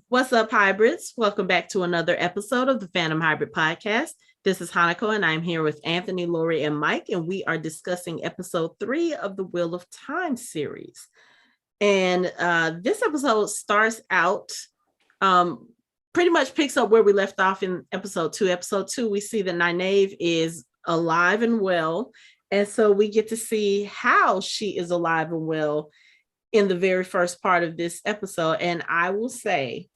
What's up, hybrids? Welcome back to another episode of the Fandom Hybrid Podcast. This is Hanako, and I'm here with Anthony, Lori, and Mike, and we are discussing episode 3 of the Wheel of Time series. And this episode starts out, pretty much picks up where we left off in episode 2. Episode 2, we see that Nynaeve is alive and well, and so we get to see how she is alive and well in the very first part of this episode. And I will say,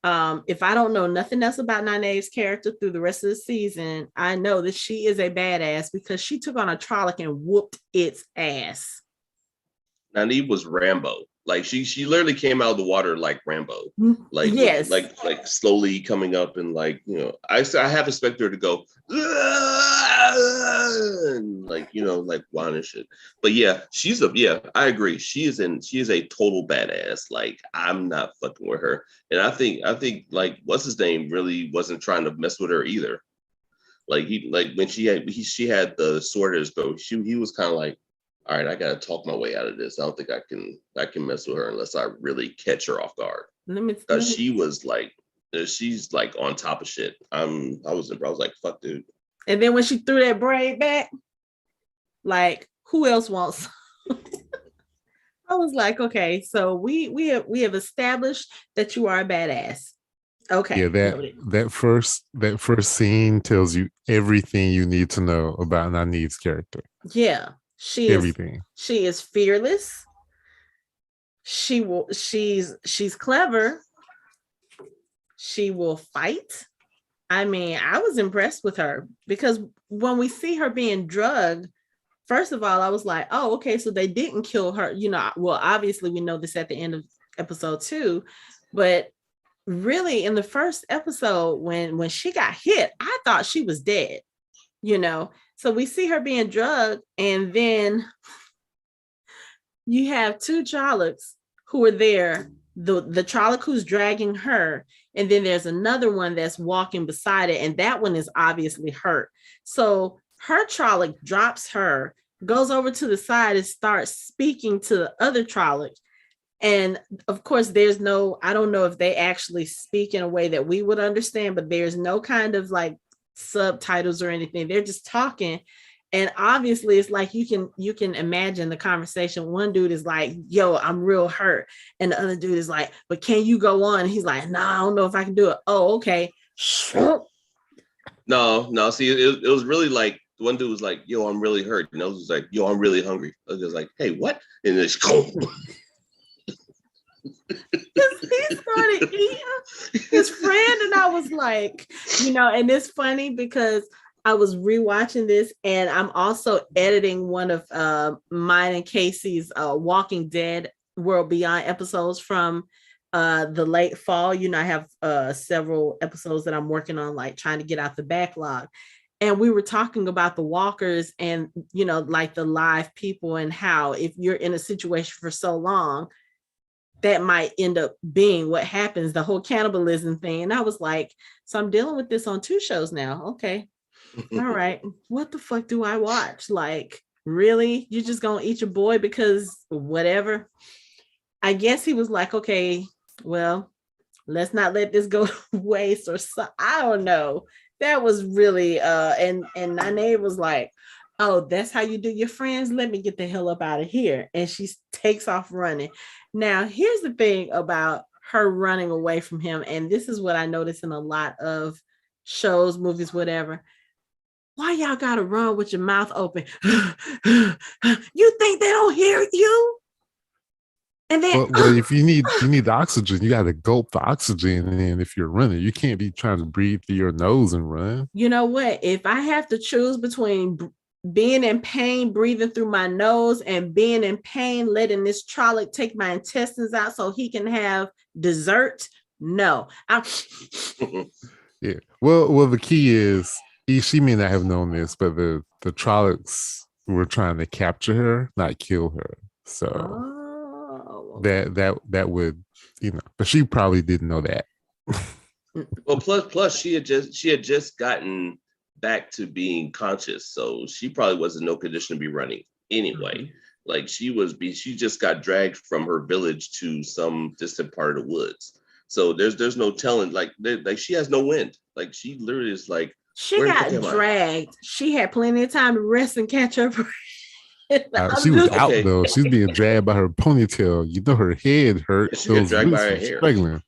if I don't know nothing else about Nynaeve's character through the rest of the season, I know that she is a badass because she took on a Trolloc and whooped its ass. Nynaeve was Rambo. Like she literally came out of the water like Rambo. Like yes, like slowly coming up and like, you know, I have expected her to go and like, you know, like whine and shit. But yeah, I agree. She is a total badass. Like I'm not fucking with her. And I think like what's his name really wasn't trying to mess with her either. Like when she had the sword at his throat, he was kind of like, all right, I gotta talk my way out of this. I don't think I can mess with her unless I really catch her off guard. Because she was like, she's like on top of shit. I was like, fuck, dude. And then when she threw that braid back, like, who else wants? I was like, okay, so we have established that you are a badass. Okay. Yeah, that first scene tells you everything you need to know about Nynaeve's character. Yeah. She is fearless. She's clever. She will fight. I mean, I was impressed with her because when we see her being drugged, first of all, I was like, oh, okay, so they didn't kill her. You know, well, obviously we know this at the end of episode 2, but really in the first episode, when she got hit, I thought she was dead, you know. So we see her being drugged, and then you have 2 Trollocs who are there, the Trolloc who's dragging her, and then there's another one that's walking beside it, and that one is obviously hurt. So her Trolloc drops her, goes over to the side and starts speaking to the other Trolloc. And of course, I don't know if they actually speak in a way that we would understand, but there's no kind of like subtitles or anything. They're just talking. And obviously it's like you can imagine the conversation. One dude is like, yo, I'm real hurt. And the other dude is like, but can you go on? He's like, no, I don't know if I can do it. Oh, okay. No. See, it was really like one dude was like, yo, I'm really hurt. And the other was like, yo, I'm really hungry. I was like, hey, what? And then he started eating his friend, and I was like, you know, and it's funny because I was rewatching this, and I'm also editing one of mine and Casey's Walking Dead World Beyond episodes from the late fall. You know, I have several episodes that I'm working on, like trying to get out the backlog. And we were talking about the walkers and, you know, like the live people, and how if you're in a situation for so long, that might end up being what happens, the whole cannibalism thing. And I was like, so I'm dealing with this on 2 shows now. Okay. All right. What the fuck do I watch? Like, really? You're just going to eat your boy because whatever? I guess he was like, okay, well, let's not let this go to waste or so. I don't know. That was really, and Nynaeve was like, oh, that's how you do your friends? Let me get the hell up out of here. And she takes off running. Now, here's the thing about her running away from him. And this is what I notice in a lot of shows, movies, whatever. Why y'all got to run with your mouth open? You think they don't hear you? And then, well, if you need the oxygen, you got to gulp the oxygen. And if you're running, you can't be trying to breathe through your nose and run. You know what? If I have to choose between being in pain, breathing through my nose, and being in pain, letting this Trolloc take my intestines out so he can have dessert, no. Yeah. Well, the key is she may not have known this, but the Trollocs were trying to capture her, not kill her. So that would, you know, but she probably didn't know that. Well, plus she had just gotten back to being conscious, so she probably was in no condition to be running anyway. Mm-hmm. Like she just got dragged from her village to some distant part of the woods. So there's no telling. Like she has no wind. Like she literally is like, she got dragged. She had plenty of time to rest and catch her breath. She was out though. She's being dragged by her ponytail. You know her head hurt. She got dragged by her hair. Struggling.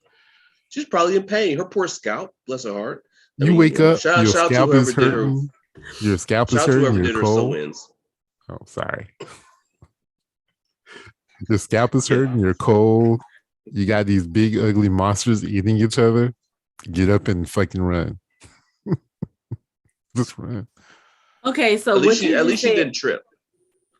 She's probably in pain. Her poor scalp. Bless her heart. You wake up. Your scalp is hurting. Your scalp is hurting. You're cold. Oh, sorry. Your scalp is hurting. You're cold. You got these big ugly monsters eating each other. Get up and fucking run. Just run. Okay, so at least she didn't trip.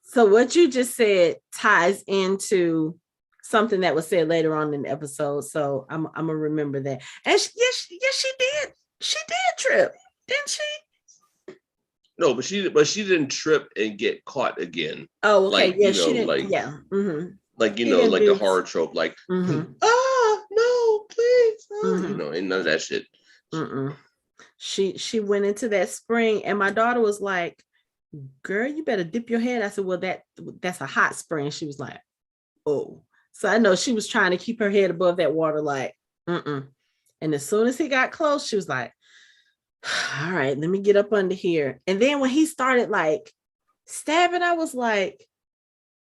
So what you just said ties into something that was said later on in the episode. So I'm gonna remember that. And she did. She did trip, didn't she? No, but she didn't trip and get caught again. Oh, okay. Like, yeah, she didn't. Like, yeah. Mm-hmm. Like like the horror trope. Like, no, please, and none of that shit. She went into that spring, and my daughter was like, girl, you better dip your head. I said, well, that's a hot spring. She was like, oh. So I know she was trying to keep her head above that water, like, And as soon as he got close, she was like, all right, let me get up under here. And then when he started like stabbing, I was like,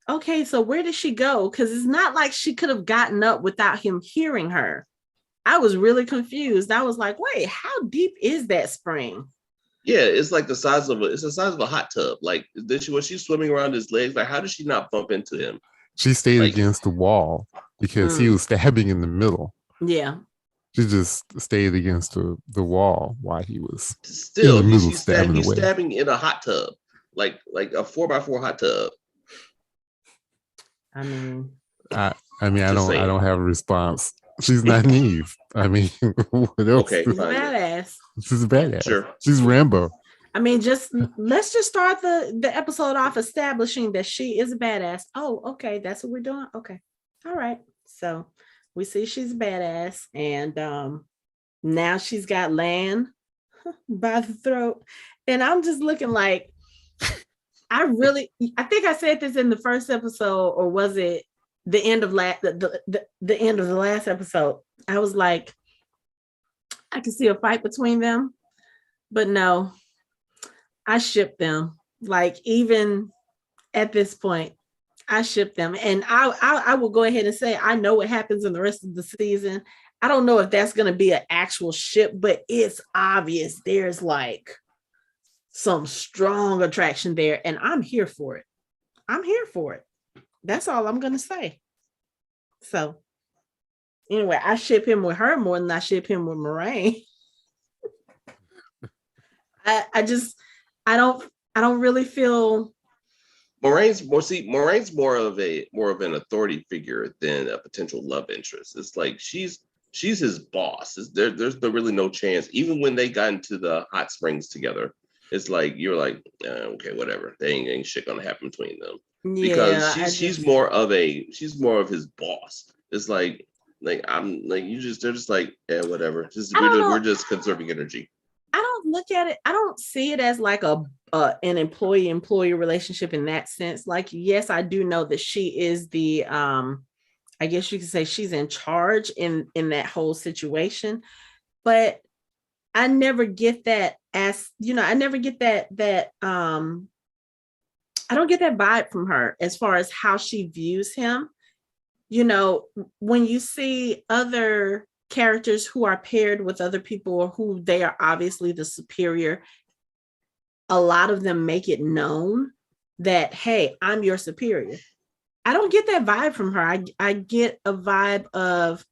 okay, so where did she go? Because it's not like she could have gotten up without him hearing her. I was really confused. I was like, wait, how deep is that spring? Yeah, it's like the size of a hot tub. Like, was she swimming around his legs? Like, how did she not bump into him? She stayed against the wall because he was stabbing in the middle. Yeah. She just stayed against the wall while he was still in the middle stabbing in a hot tub, like a 4x4 hot tub. I mean, I don't have a response. She's naive. I mean, what else? Okay, she's a badass. She's a badass. Sure. She's Rambo. I mean, let's just start the episode off establishing that she is a badass. Oh, okay, that's what we're doing. Okay, all right. So we see she's a badass, and now she's got Lan by the throat, and I'm just looking like, I think I said this in the first episode, or was it the end of the end of the last episode? I was like, I can see a fight between them, but no, I ship them. Like, even at this point, I ship them, and I will go ahead and say I know what happens in the rest of the season. I don't know if that's going to be an actual ship, but it's obvious there's like some strong attraction there, and I'm here for it. I'm here for it. That's all I'm going to say. So anyway, I ship him with her more than I ship him with Moraine. I don't really feel Moraine's more of an authority figure than a potential love interest. It's like she's his boss. There's really no chance. Even when they got into the hot springs together, it's like you're like, okay, whatever. They ain't shit gonna happen between them. Yeah, because she's more of his boss. It's like I'm like they're just like, yeah, whatever. We're just conserving energy. I don't look at it. I don't see it as like an employee-employee relationship in that sense. Like, yes, I do know that she is the I guess you could say she's in charge in that whole situation, but I never get that I never get that I don't get that vibe from her as far as how she views him. When you see other characters who are paired with other people or who they are obviously the superior, a lot of them make it known that, hey, I'm your superior. I don't get that vibe from her. I get a vibe of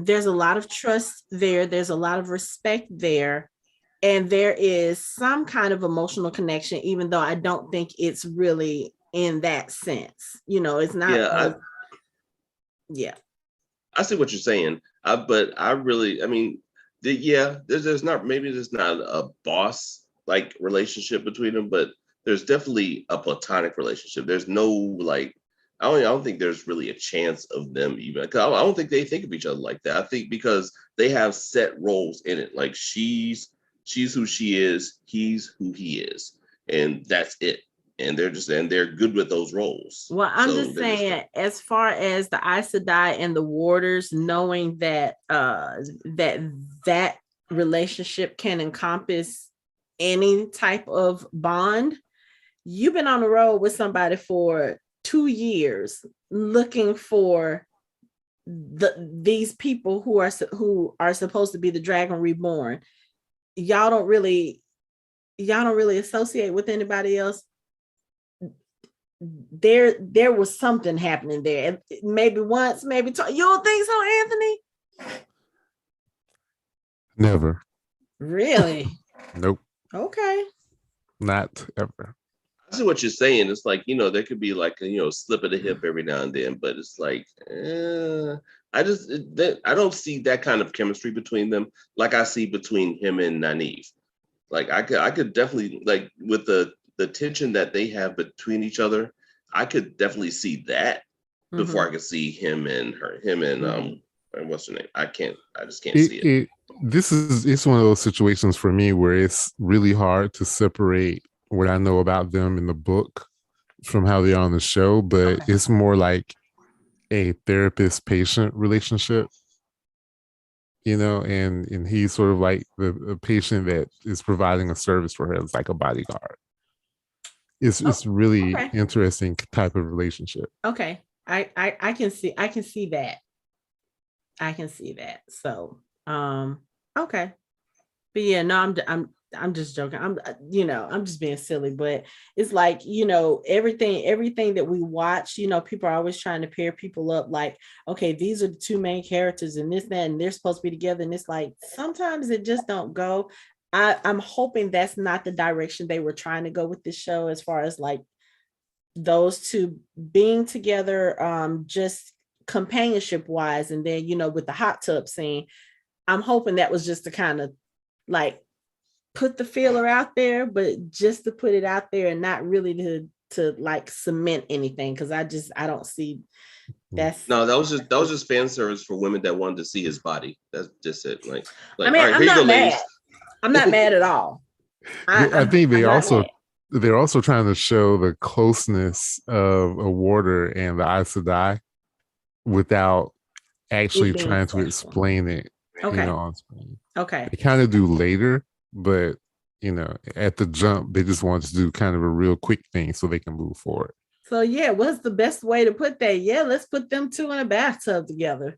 there's a lot of trust there. There's a lot of respect there. And there is some kind of emotional connection, even though I don't think it's really in that sense. It's not. I see what you're saying. But I really, I mean, there's not a boss like relationship between them, but there's definitely a platonic relationship. There's no like, I don't think there's really a chance of them even. Because I don't think they think of each other like that. I think because they have set roles in it. Like she's who she is, he's who he is, and that's it. and they're good with those roles. Well, I'm just saying, as far as the Aes Sedai and the warders, knowing that that relationship can encompass any type of bond. You've been on the road with somebody for 2 years looking for these people who are supposed to be the Dragon Reborn. Y'all don't really associate with anybody else. There was something happening there. Maybe once, maybe twice. You don't think so, Anthony? Never. Really? Nope. Okay. Not ever. I see what you're saying. It's like, there could be like a, slip of the hip every now and then, but it's like, I don't see that kind of chemistry between them like I see between him and Nynaeve. Like I could definitely, like, with the tension that they have between each other, I could definitely see that before I could see him and what's her name? I just can't see it. It's one of those situations for me where it's really hard to separate what I know about them in the book from how they are on the show, but it's more like a therapist-patient relationship, and he's sort of like the patient that is providing a service for her. It's like a bodyguard. It's really interesting type of relationship. Okay. I can see that. I can see that. So, okay. But yeah, no, I'm just joking. I'm just being silly, but it's like, everything that we watch, people are always trying to pair people up like, okay, these are the two main characters and this, that, and they're supposed to be together. And it's like, sometimes it just don't go. I'm hoping that's not the direction they were trying to go with this show, as far as like those two being together, just companionship wise. And then, with the hot tub scene, I'm hoping that was just to kind of like put the feeler out there, but just to put it out there and not really to like cement anything. Because I don't see that's. No, that was just fan service for women that wanted to see his body. That's just it. Like I mean, I'm not mad. I'm not mad at all. I think they're also trying to show the closeness of a warder and the Aes Sedai without actually trying to explain it. On screen. Okay. They kind of do later, but at the jump, they just want to do kind of a real quick thing so they can move forward. So yeah, what's the best way to put that? Yeah, let's put them two in a bathtub together.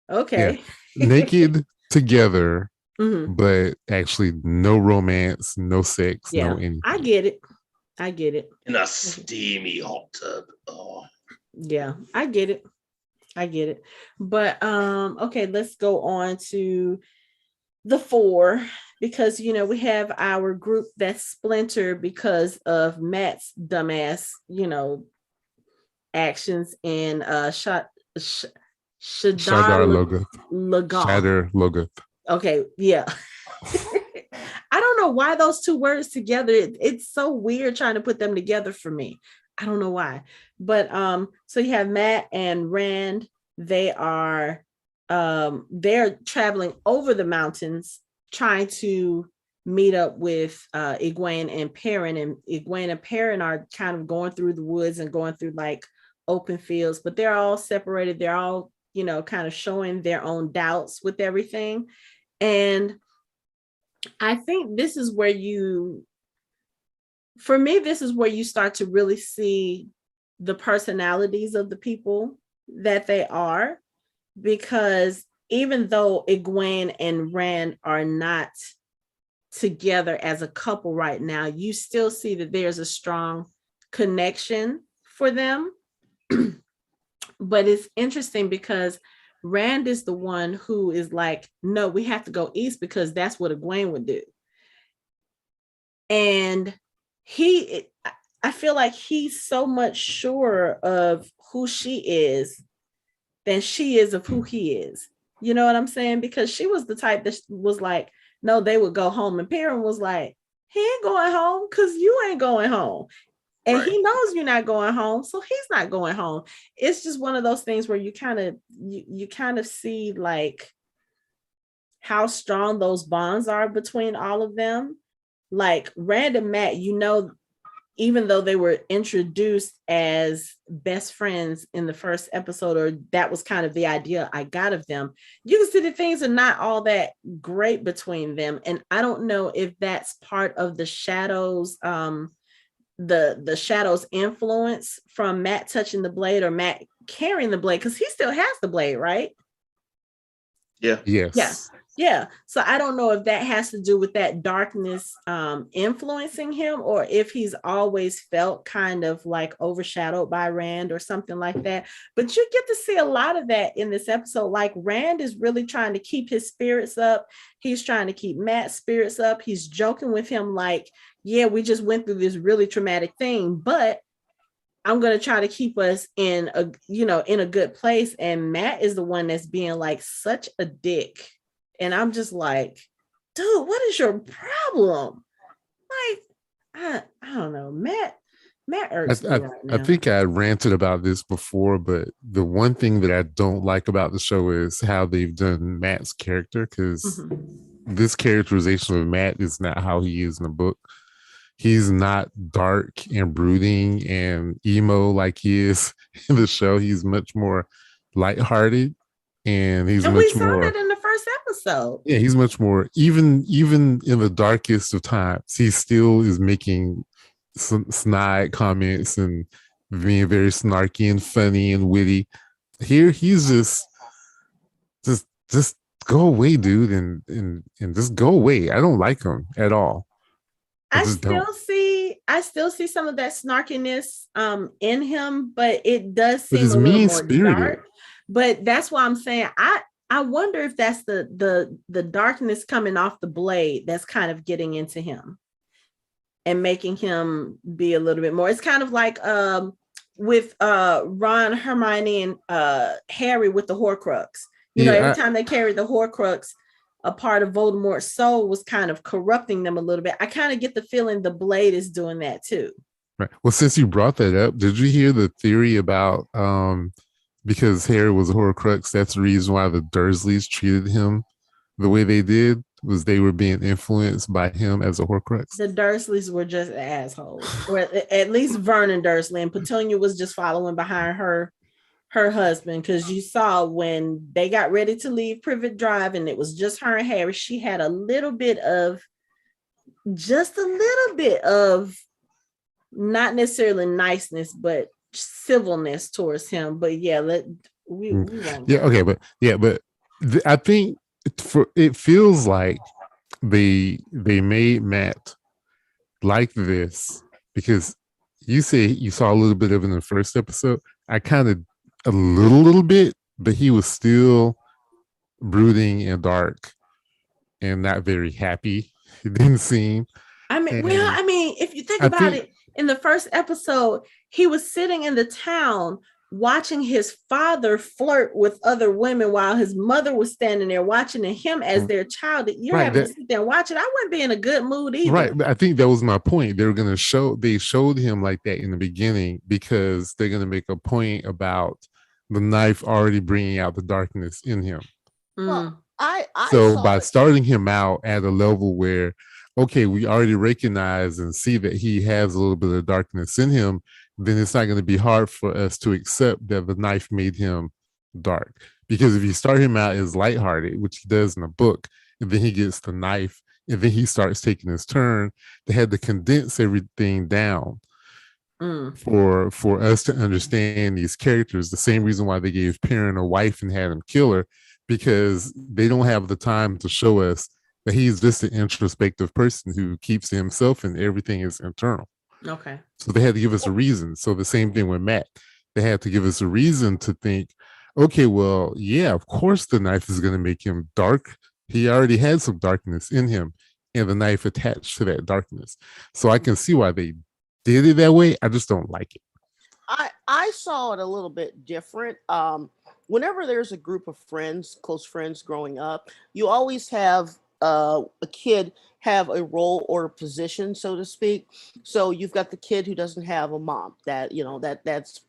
Okay. Yeah. Naked together, but actually no romance, no sex, no anything. I get it. In a steamy hot tub. Oh. Yeah, I get it. But okay, let's go on to the 4, because we have our group that's splintered because of Matt's dumbass actions in Shadar Logoth. Shadar Logoth. Okay, yeah. I don't know why those two words together, it's so weird trying to put them together for me. I don't know why. But so you have Matt and Rand. They are they're traveling over the mountains trying to meet up with Egwene and Perrin, and Egwene and Perrin are kind of going through the woods and going through like open fields, but they're all separated. They're all, kind of showing their own doubts with everything. And I think this is where for me, this is where you start to really see the personalities of the people that they are, because even though Egwene and Rand are not together as a couple right now, you still see that there's a strong connection for them. But it's interesting because Rand is the one who is like, no, we have to go east because that's what Egwene would do. And I feel like he's so much surer of who she is than she is of who he is. You know what I'm saying? Because she was the type that was like, no, they would go home. And Perrin was like, he ain't going home because you ain't going home. And right. He knows you're not going home, so he's not going home. It's just one of those things where you kind of see like how strong those bonds are between all of them. Like Rand and Matt, even though they were introduced as best friends in the first episode, or that was kind of the idea I got of them, you can see that things are not all that great between them. And I don't know if that's part of the shadows, the shadows influence from Matt touching the blade or Matt carrying the blade, because he still has the blade, right? Yeah. Yes. Yeah. So I don't know if that has to do with that darkness influencing him, or if he's always felt kind of like overshadowed by Rand or something like that. But you get to see a lot of that in this episode. Like, Rand is really trying to keep his spirits up. He's trying to keep Matt's spirits up. He's joking with him like, yeah, we just went through this really traumatic thing, but I'm going to try to keep us in a good place. And Matt is the one that's being like such a dick. And I'm just like, dude, what is your problem? Like, I don't know. Matt irks me right now. I think I ranted about this before, but the one thing that I don't like about the show is how they've done Matt's character, because this characterization of Matt is not how he is in the book. He's not dark and brooding and emo like he is in the show. He's much more lighthearted, and we saw that in the first episode. Yeah, he's much more, even in the darkest of times, he still is making some snide comments and being very snarky and funny and witty. Here he's just go away, dude, and just go away. I don't like him at all. I still see some of that snarkiness in him, but it does seem a little more dark. But that's why I'm saying I wonder if that's the darkness coming off the blade that's kind of getting into him and making him be a little bit more. It's kind of like with Ron, Hermione, and Harry with the Horcrux. Every time they carried the Horcrux, a part of Voldemort's soul was kind of corrupting them a little bit. I kind of get the feeling the blade is doing that too. Right. Well, since you brought that up, did you hear the theory about because Harry was a Horcrux, that's the reason why the Dursleys treated him the way they did, was they were being influenced by him as a Horcrux? The Dursleys were just assholes. Or at least Vernon Dursley, and Petunia was just following behind her husband, because you saw when they got ready to leave Privet Drive and it was just her and Harry, she had just a little bit of not necessarily niceness, but civilness towards him. But yeah, we won't. Yeah, okay, but I think it feels like they made Matt like this because you say you saw a little bit of it in the first episode. I kind of a little bit, but he was still brooding and dark and not very happy. It didn't seem. If you think about it, in the first episode, he was sitting in the town watching his father flirt with other women while his mother was standing there watching him as their child. You're having to sit there and watch it. I wouldn't be in a good mood either. Right. But I think that was my point. They showed him like that in the beginning because they're going to make a point about the knife already bringing out the darkness in him. Well, by starting him out at a level where, okay, we already recognize and see that he has a little bit of darkness in him, then it's not going to be hard for us to accept that the knife made him dark. Because if you start him out as lighthearted, which he does in the book, and then he gets the knife, and then he starts taking his turn, they had to condense everything down for us to understand these characters. The same reason why they gave Perrin a wife and had him kill her, because they don't have the time to show us that he's just an introspective person who keeps to himself and everything is internal. Okay. So they had to give us a reason. So the same thing with Matt. They had to give us a reason to think, okay, well, yeah, of course the knife is going to make him dark. He already had some darkness in him and the knife attached to that darkness. So I can see why they did it that way. I just don't like it. I saw it a little bit different. Whenever there's a group of friends, close friends growing up, you always have a kid have a role or a position, so to speak. So you've got the kid who doesn't have a mom, that's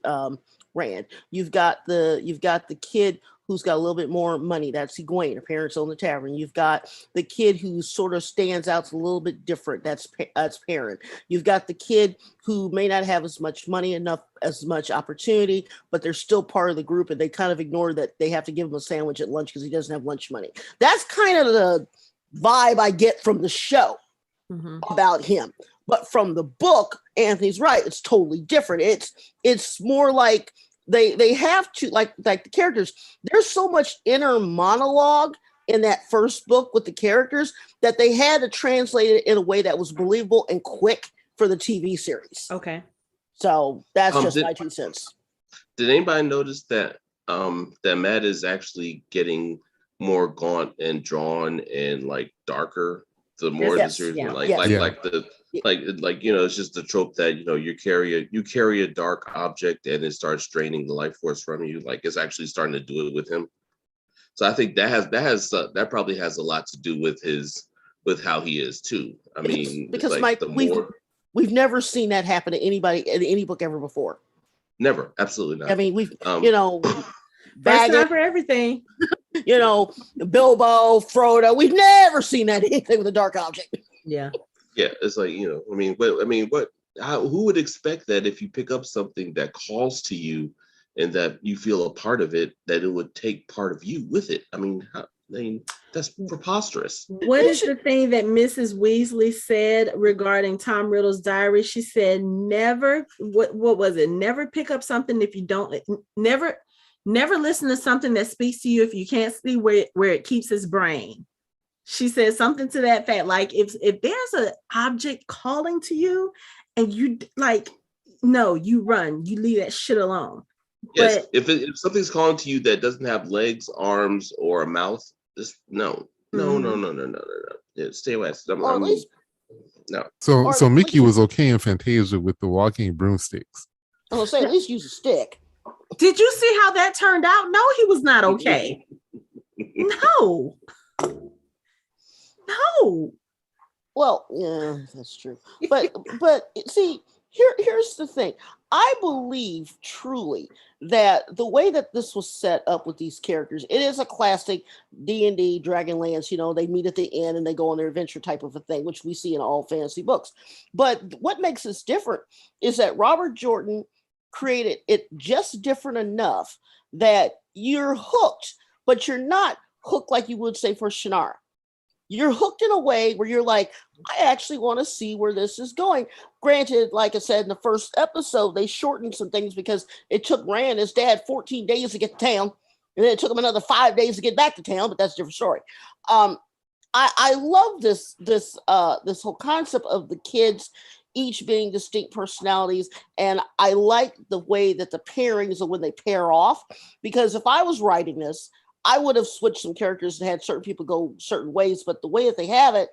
Rand. You've got the kid who's got a little bit more money. That's Egwene. Her parents own the tavern. You've got the kid who sort of stands out a little bit different. That's Perrin. You've got the kid who may not have as much money, as much opportunity, but they're still part of the group, and they kind of ignore that they have to give him a sandwich at lunch because he doesn't have lunch money. That's kind of the vibe I get from the show about him. But from the book, Anthony's right. It's totally different. It's more like they have to, like the characters, there's so much inner monologue in that first book with the characters that they had to translate it in a way that was believable and quick for the TV series. Okay. So that's just my 2 cents. Did anybody notice that that Matt is actually getting more gaunt and drawn and like darker the more the series like it's just the trope that you carry a dark object and it starts draining the life force from you. Like it's actually starting to do it with him. So I think that probably has a lot to do with how he is too. I mean, because Mike, we've never seen that happen to anybody in any book ever before. Never, absolutely not. I mean, we've first time for everything. Bilbo, Frodo. We've never seen that anything with a dark object. Yeah. Yeah, it's like who would expect that if you pick up something that calls to you and that you feel a part of it, that it would take part of you with it? I mean, that's preposterous. What is the thing that Mrs. Weasley said regarding Tom Riddle's diary? She said, never, what was it? Never pick up something if you don't, never listen to something that speaks to you if you can't see where it keeps its brain. She said something to that fact. Like if there's an object calling to you and you no, you run, you leave that shit alone. Yes, but if something's calling to you that doesn't have legs, arms, or a mouth, just no. Yeah, stay away. No. So Mickey was okay in Fantasia with the walking broomsticks. I was saying, at least use a stick. Did you see how that turned out? No, he was not okay. No. Well, yeah, that's true. But see, here's the thing. I believe truly that the way that this was set up with these characters, it is a classic D&D Dragonlance, they meet at the end and they go on their adventure type of a thing, which we see in all fantasy books. But what makes this different is that Robert Jordan created it just different enough that you're hooked, but you're not hooked like you would say for Shannara. You're hooked in a way where you're like, I actually want to see where this is going. Granted, like I said in the first episode, they shortened some things because it took Rand, his dad, 14 days to get to town. And then it took him another 5 days to get back to town, but that's a different story. I love this whole concept of the kids each being distinct personalities. And I like the way that the pairings are when they pair off, because if I was writing this, I would have switched some characters and had certain people go certain ways, but the way that they have it,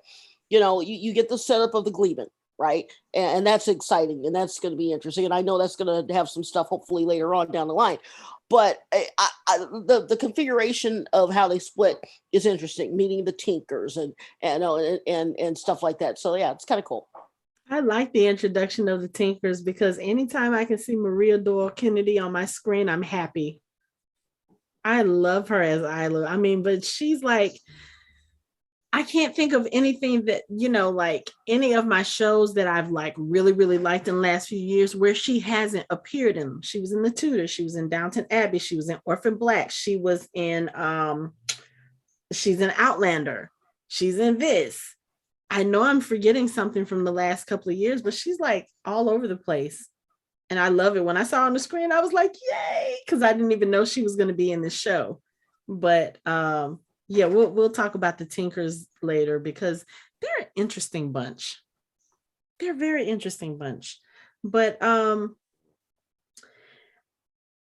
you get the setup of the Gleeman, right? And that's exciting, and that's going to be interesting. And I know that's going to have some stuff hopefully later on down the line. But the configuration of how they split is interesting, meeting the Tinkers and stuff like that. So yeah, it's kind of cool. I like the introduction of the Tinkers because anytime I can see Maria Doyle Kennedy on my screen, I'm happy. I love her as Isla. I mean, but she's like, I can't think of anything that, like any of my shows that I've like really, really liked in the last few years where she hasn't appeared in them. She was in The Tudors. She was in Downton Abbey. She was in Orphan Black. She was in, she's in Outlander. She's in this. I know I'm forgetting something from the last couple of years, but she's like all over the place. And I love it. When I saw her on the screen, I was like, yay, because I didn't even know she was going to be in this show. But yeah, we'll talk about the Tinkers later because they're an interesting bunch. They're a very interesting bunch. But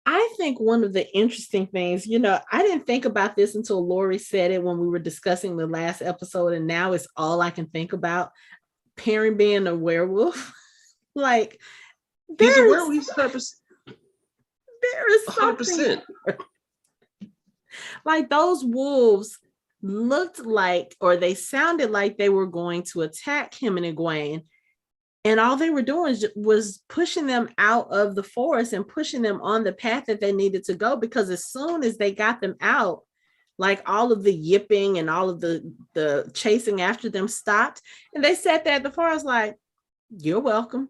I think one of the interesting things, I didn't think about this until Lori said it when we were discussing the last episode, and now it's all I can think about. Perrin being a werewolf. Like, he's a werewolf. 100%. There is something. 100%. Like those wolves looked like, or they sounded like they were going to attack him and Egwene. And all they were doing was pushing them out of the forest and pushing them on the path that they needed to go, because as soon as they got them out, like all of the yipping and all of the chasing after them stopped, and they sat there at the forest like, you're welcome.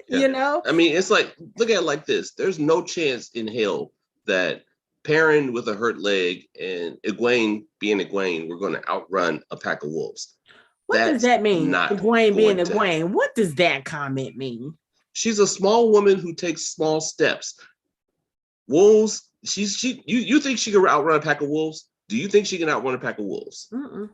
Yeah. You know? I mean, it's like, look at it like this. There's no chance in hell that Perrin with a hurt leg and Egwene being Egwene, we're going to outrun a pack of wolves. What does that mean? Egwene being Egwene. What does that comment mean? She's a small woman who takes small steps. Wolves, you think she can outrun a pack of wolves? Do you think she can outrun a pack of wolves? Mm-mm.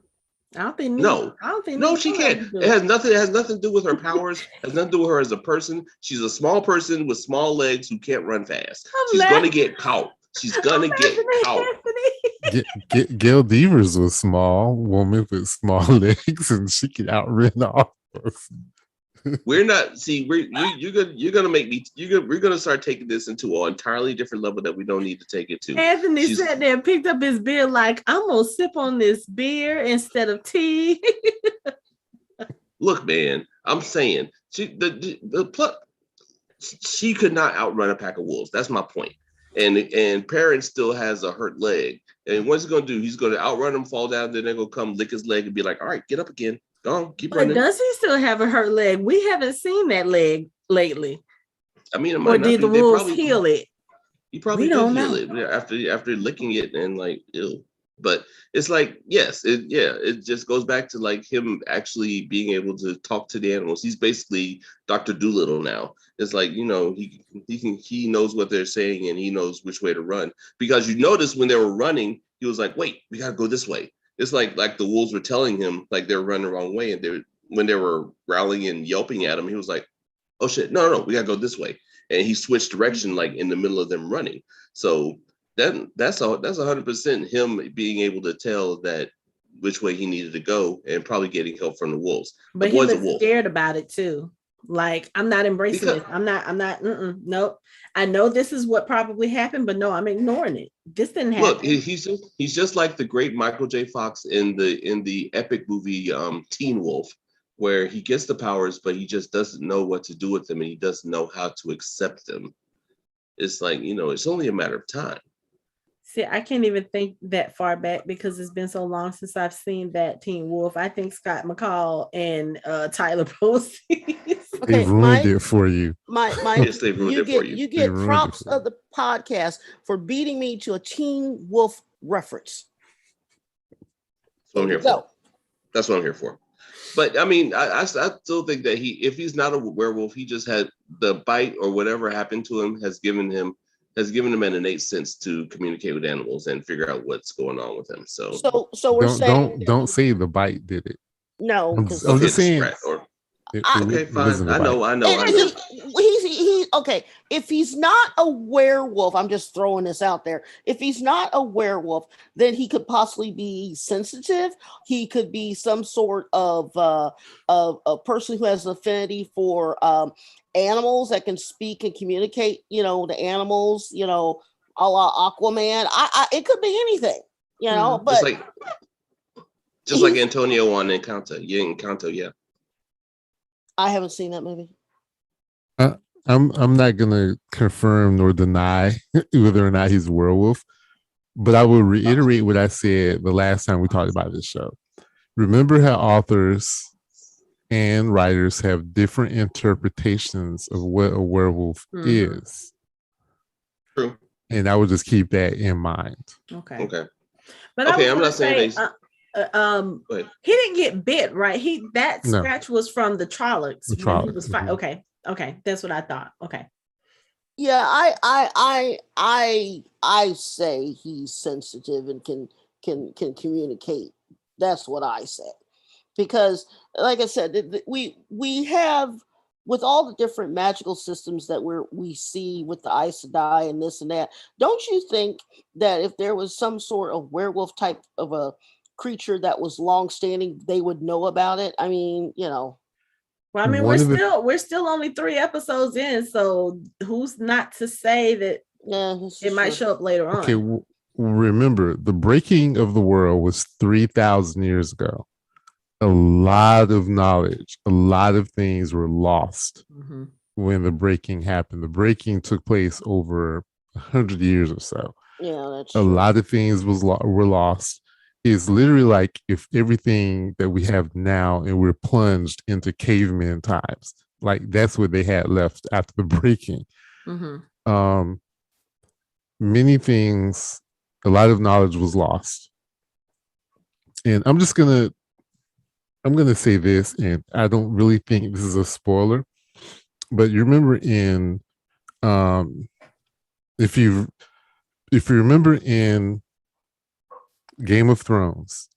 I don't think no, she can't. It has nothing to do with her powers. Has nothing to do with her as a person. She's a small person with small legs who can't run fast. She's going to get caught. She's going to get caught. Gail Devers was small woman with small legs, and she could outrun all of us. We're not. See, you're gonna make me. We're gonna start taking this into an entirely different level that we don't need to take it to. Anthony sat there and picked up his beer like, I'm gonna sip on this beer instead of tea. Look, man, I'm saying she could not outrun a pack of wolves. That's my point. And Perrin still has a hurt leg. And what's he gonna do? He's gonna outrun him, fall down, then they're gonna come lick his leg and be like, all right, get up again. Go on, keep running. Does he still have a hurt leg? We haven't seen that leg lately. I mean, or did the wolves heal it? He probably did heal it after licking it and like, ew. But it's like, yes, it just goes back to like him actually being able to talk to the animals. He's basically Dr. Dolittle now. It's like, you know, he knows what they're saying and he knows which way to run. Because you notice when they were running, he was like, wait, we gotta go this way. It's like the wolves were telling him like they're running the wrong way, and when they were growling and yelping at him, he was like, "Oh shit, no, we gotta go this way," and he switched direction like in the middle of them running. So that's 100% him being able to tell that which way he needed to go, and probably getting help from the wolves. But he was scared about it too. Like, I'm not embracing it. I'm not. Nope. I know this is what probably happened, but no, I'm ignoring it. This didn't happen. Look, he's just like the great Michael J. Fox in the epic movie Teen Wolf, where he gets the powers, but he just doesn't know what to do with them, and he doesn't know how to accept them. It's like, you know, it's only a matter of time. See, I can't even think that far back because it's been so long since I've seen that Teen Wolf. I think Scott McCall and Tyler Posey. They ruined it for you. Yes, they ruined it for you. You get props of the podcast for beating me to a Teen Wolf reference. That's what I'm here for. That's what I'm here for. But I mean, I still think that if he's not a werewolf, he just had the bite or whatever happened to him has given him an innate sense to communicate with animals and figure out what's going on with them. So we're saying don't say the bite did it. No, I'm just saying. Okay, fine. I know. He's okay. If he's not a werewolf, I'm just throwing this out there. If he's not a werewolf, then he could possibly be sensitive. He could be some sort of a person who has an affinity for animals that can speak and communicate. You know, the animals. You know, a la Aquaman. It could be anything. You know, but just like Antonio on Encanto. Yeah, Encanto. Yeah. I haven't seen that movie. I'm not gonna confirm nor deny whether or not he's a werewolf, but I will reiterate what I said the last time we talked about this show. Remember how authors and writers have different interpretations of what a werewolf is. True. And I would just keep that in mind. Okay. But I'm not saying he didn't get bit, right? That scratch was from the Trollocs. He was okay, that's what I thought. Okay. Yeah, I say he's sensitive and can communicate. That's what I say, because, like I said, we have, with all the different magical systems that we see with the Aes Sedai and this and that. Don't you think that if there was some sort of werewolf type of a creature that was long-standing, they would know about it? I mean, you know. Well, I mean, we're still only 3 episodes in, so who's not to say that it might show up later on? Okay, remember, the breaking of the world was 3,000 years ago. a lot of knowledge, a lot of things were lost when the breaking happened. The breaking took place over 100 years or so. Yeah, that's a true. lot of things were lost. It's literally like if everything that we have now and we're plunged into caveman times. Like that's what they had left after the breaking. Many things, a lot of knowledge was lost. And I'm gonna say this, and I don't really think this is a spoiler, but you remember in if you remember in Game of Thrones,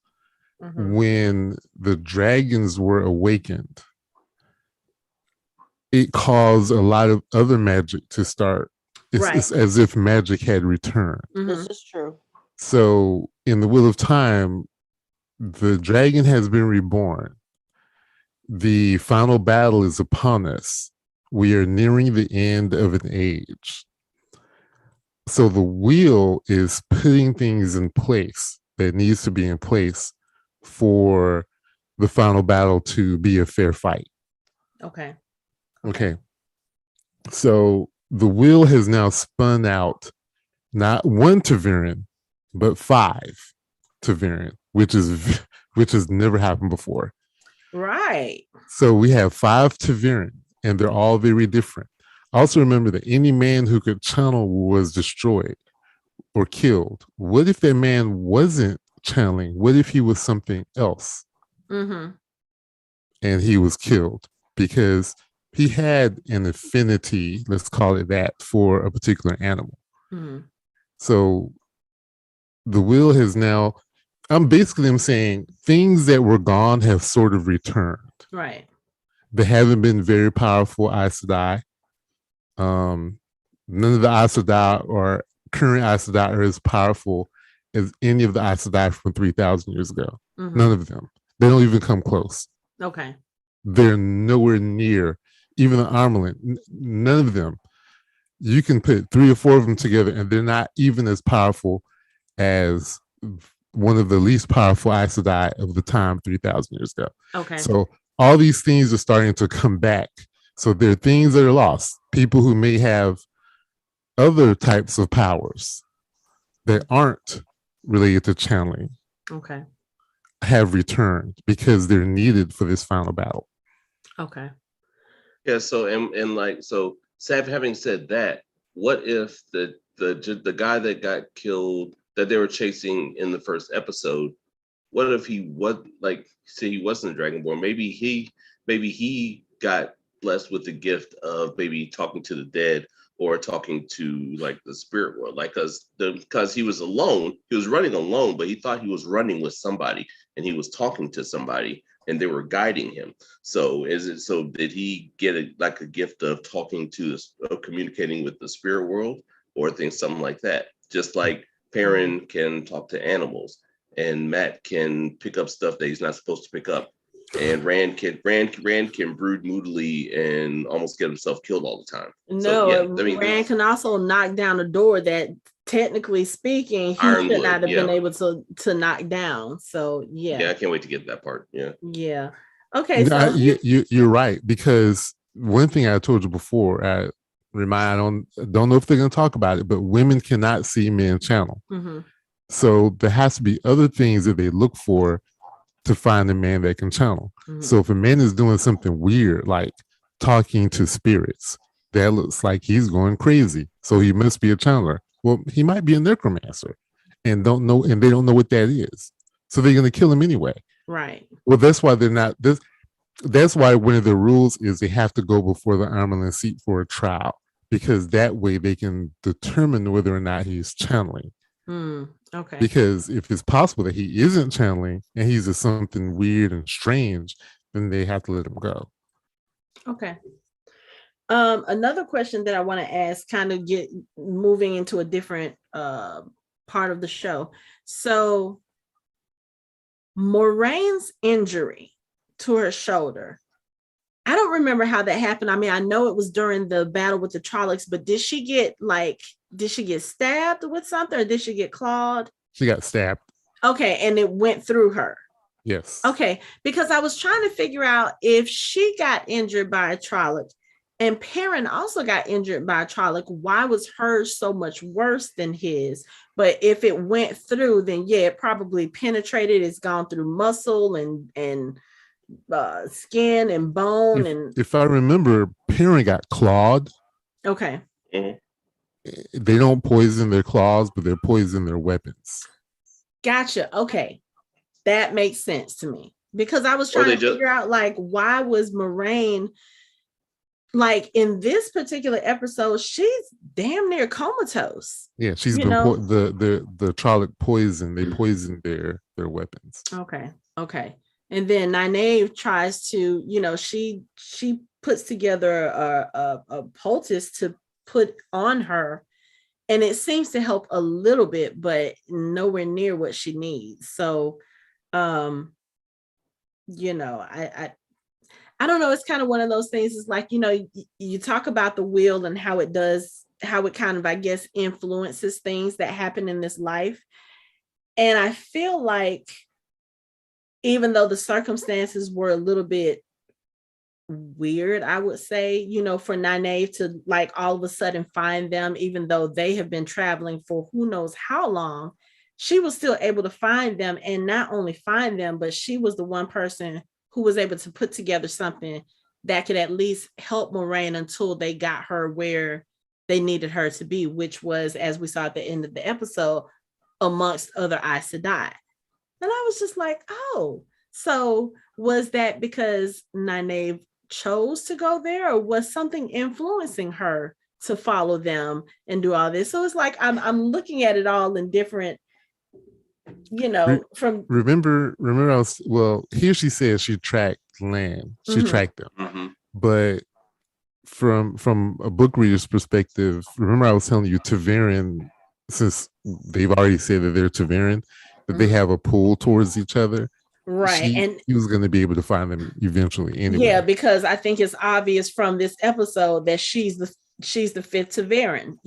when the dragons were awakened, it caused a lot of other magic to start. It's as if magic had returned. This is true. So in the Wheel of Time, the dragon has been reborn. The final battle is upon us. We are nearing the end of an age. So the wheel is putting things in place that needs to be in place for the final battle to be a fair fight. Okay. So the wheel has now spun out not one Ta'veren, but 5 Ta'veren, which has never happened before. Right. So we have 5 Ta'veren, and they're all very different. Also remember that any man who could channel was destroyed or killed. What if that man wasn't channeling? What if he was something else? And he was killed because he had an affinity, let's call it that, for a particular animal. So the wheel has now, I'm saying things that were gone have sort of returned. Right. They haven't been very powerful Aes Sedai. None of the Aes Sedai or current Aes Sedai are as powerful as any of the Aes Sedai from 3,000 years ago. None of them. They don't even come close. Okay. They're nowhere near. Even the Armelin, none of them. You can put 3 or 4 of them together, and they're not even as powerful as one of the least powerful Aes Sedai of the time 3,000 years ago. Okay. So all these things are starting to come back. So there are things that are lost. People who may have other types of powers that aren't related to channeling have returned because they're needed for this final battle. Okay. Yeah. So and like so, having said that, what if the guy that got killed that they were chasing in the first episode? What if he was he wasn't a Dragonborn? Maybe he got blessed with the gift of maybe talking to the dead or talking to like the spirit world, like because he was alone, he was running alone, but he thought he was running with somebody and he was talking to somebody and they were guiding him. So did he get a gift of talking to of communicating with the spirit world or something like that? Just like Perrin can talk to animals and Matt can pick up stuff that he's not supposed to pick up. And Rand can brood moodily and almost get himself killed all the time. Rand can also knock down a door that, technically speaking, he should not have been able to knock down. So yeah, I can't wait to get to that part. Yeah. Okay. So you're right, because one thing I told you before, I don't know if they're going to talk about it, but women cannot see men channel. So there has to be other things that they look for to find a man that can channel. So if a man is doing something weird, like talking to spirits, that looks like he's going crazy. So he must be a channeler. Well, he might be a necromancer and they don't know what that is. So they're going to kill him anyway. Right. Well, that's why they're not this. That's why one of the rules is they have to go before the Armelin seat for a trial, because that way they can determine whether or not he's channeling. Okay. Because if it's possible that he isn't channeling and he's just something weird and strange, then they have to let him go. Okay. Another question that I want to ask, kind of get moving into a different part of the show. So Moraine's injury to her shoulder, I don't remember how that happened. I mean, I know it was during the battle with the Trollocs, but did she get stabbed with something, or did she get clawed? She got stabbed. Okay, and it went through her. Yes. Okay, because I was trying to figure out if she got injured by a Trolloc and Perrin also got injured by a Trolloc, why was hers so much worse than his? But if it went through, then yeah, it probably penetrated. It's gone through muscle and skin and bone. If I remember, Perrin got clawed. Okay. Mhm. They don't poison their claws, but they poison their weapons. Gotcha. Okay. That makes sense to me because I was trying to figure out like why was Moraine like in this particular episode she's damn near comatose. Yeah, she's been the Trolloc poison. They poisoned their weapons. Okay. And then Nynaeve tries to, she puts together a poultice to put on her, and it seems to help a little bit, but nowhere near what she needs. So I don't know. It's kind of one of those things. It's like, you talk about the wheel and how it kind of, I guess, influences things that happen in this life. And I feel like even though the circumstances were a little bit weird, I would say, for Nynaeve to like all of a sudden find them, even though they have been traveling for who knows how long, she was still able to find them, and not only find them, but she was the one person who was able to put together something that could at least help Moraine until they got her where they needed her to be, which was, as we saw at the end of the episode, amongst other Aes Sedai. And I was just like, oh, so was that because Nynaeve chose to go there, or was something influencing her to follow them and do all this? So it's like I'm looking at it all in different, from remember here she says she tracked land. She tracked them. Mm-hmm. But from a book reader's perspective, remember I was telling you Ta'veren, since they've already said that they're Ta'veren, that they have a pull towards each other. Right. And he was going to be able to find them eventually anyway. Yeah, because I think it's obvious from this episode that she's the fifth Ta'veren.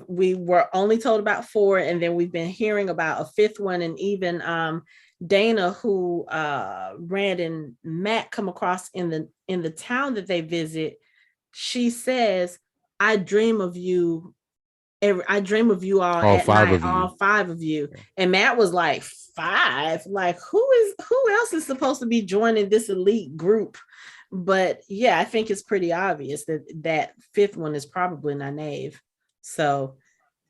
We were only told about 4, and then we've been hearing about a 5th one, and even Dana, who Rand and Matt come across in the town that they visit, she says, I dream of you all at night, all 5 of you. And Matt was like, 5? Like, who else is supposed to be joining this elite group? But yeah, I think it's pretty obvious that 5th one is probably Nynaeve. So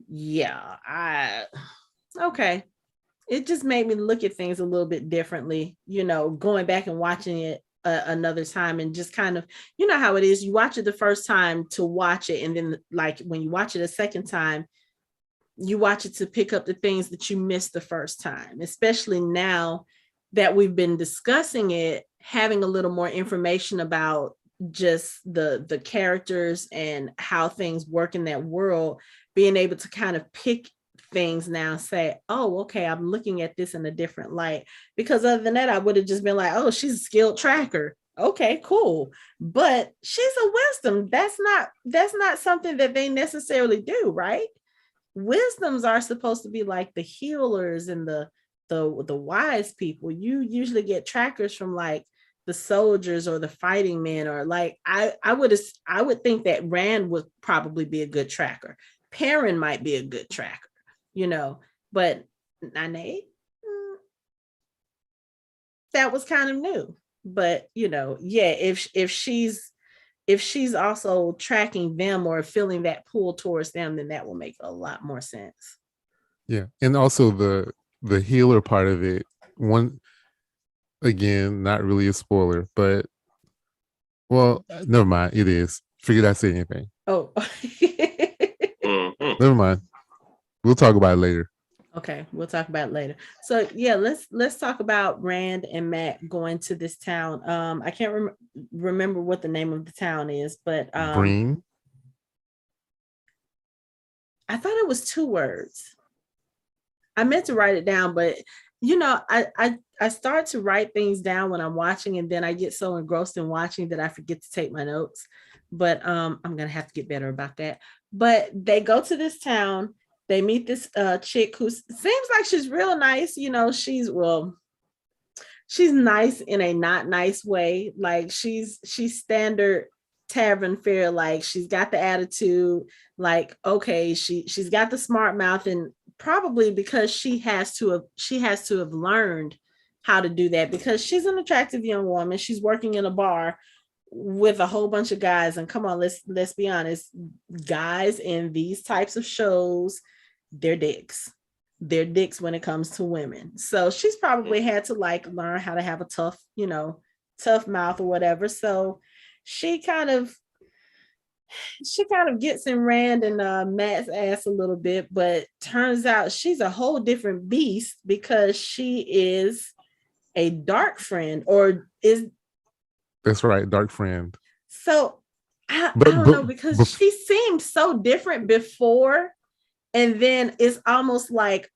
yeah, okay. It just made me look at things a little bit differently, going back and watching it another time, and just kind of, how it is, you watch it the first time to watch it, and then like when you watch it a second time, you watch it to pick up the things that you missed the first time, especially now that we've been discussing it, having a little more information about just the characters and how things work in that world, being able to kind of pick things now and say, oh, okay, I'm looking at this in a different light. Because other than that, I would have just been like, oh, she's a skilled tracker. Okay, cool. But she's a wisdom. That's not something that they necessarily do, right? Wisdoms are supposed to be like the healers and the wise people. You usually get trackers from like the soldiers or the fighting men, or like I would think that Rand would probably be a good tracker. Perrin might be a good tracker, but Nynaeve, that was kind of new. But yeah, if she's also tracking them or feeling that pull towards them, then that will make a lot more sense. Yeah. And also the healer part of it, one, again, not really a spoiler, but well, never mind. It is. Figured I say anything. Oh. Never mind. We'll talk about it later. Okay, we'll talk about it later. So yeah, let's talk about Rand and Matt going to this town. I can't remember what the name of the town is, but Breen. I thought it was 2 words. I meant to write it down, but I start to write things down when I'm watching, and then I get so engrossed in watching that I forget to take my notes. But I'm gonna have to get better about that. But they go to this town. They meet this chick who seems like she's real nice. She's, well, she's nice in a not nice way. Like she's standard tavern fare. Like she's got the attitude. Like okay, she's got the smart mouth, and probably because she has to have learned how to do that because she's an attractive young woman. She's working in a bar with a whole bunch of guys, and come on, let's be honest, guys in these types of shows, they're dicks. They're dicks when it comes to women. So she's probably had to like learn how to have a tough, tough mouth or whatever. So she kind of gets in Rand and Matt's ass a little bit, but turns out she's a whole different beast because she is a dark friend, or is that's right, dark friend. So I don't know, because she seemed so different before, and then it's almost like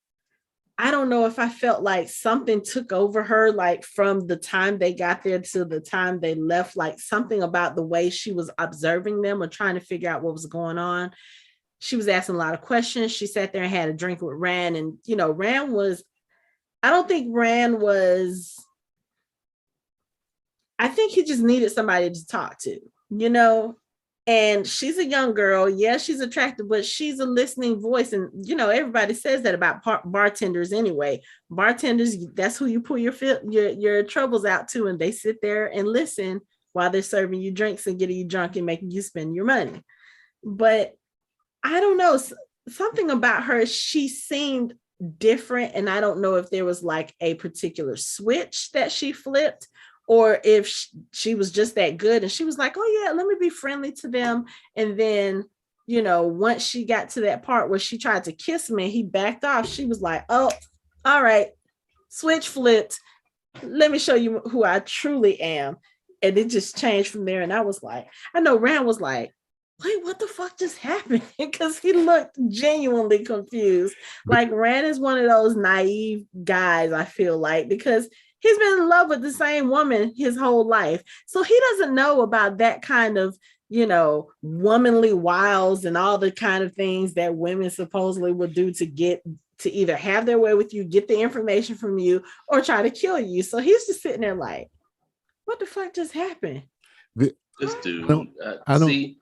I don't know if I felt like something took over her, like from the time they got there to the time they left, like something about the way she was observing them or trying to figure out what was going on. She was asking a lot of questions. She sat there and had a drink with Rand, and Rand was, I don't think Rand was, I think he just needed somebody to talk to, and she's a young girl. Yeah, she's attractive, but she's a listening voice. And, everybody says that about bartenders anyway. Bartenders, that's who you pull your troubles out to, and they sit there and listen while they're serving you drinks and getting you drunk and making you spend your money. But I don't know, something about her, she seemed different. And I don't know if there was like a particular switch that she flipped, or if she was just that good and she was like, oh yeah, let me be friendly to them. And then, once she got to that part where she tried to kiss me, he backed off. She was like, oh, all right, switch flipped. Let me show you who I truly am. And it just changed from there. And I was like, I know Rand was like, wait, what the fuck just happened? Because he looked genuinely confused. Like Rand is one of those naive guys, I feel like, because he's been in love with the same woman his whole life. So he doesn't know about that kind of, womanly wiles and all the kind of things that women supposedly would do to get to either have their way with you, get the information from you, or try to kill you. So he's just sitting there like, what the fuck just happened? This dude, I don't see.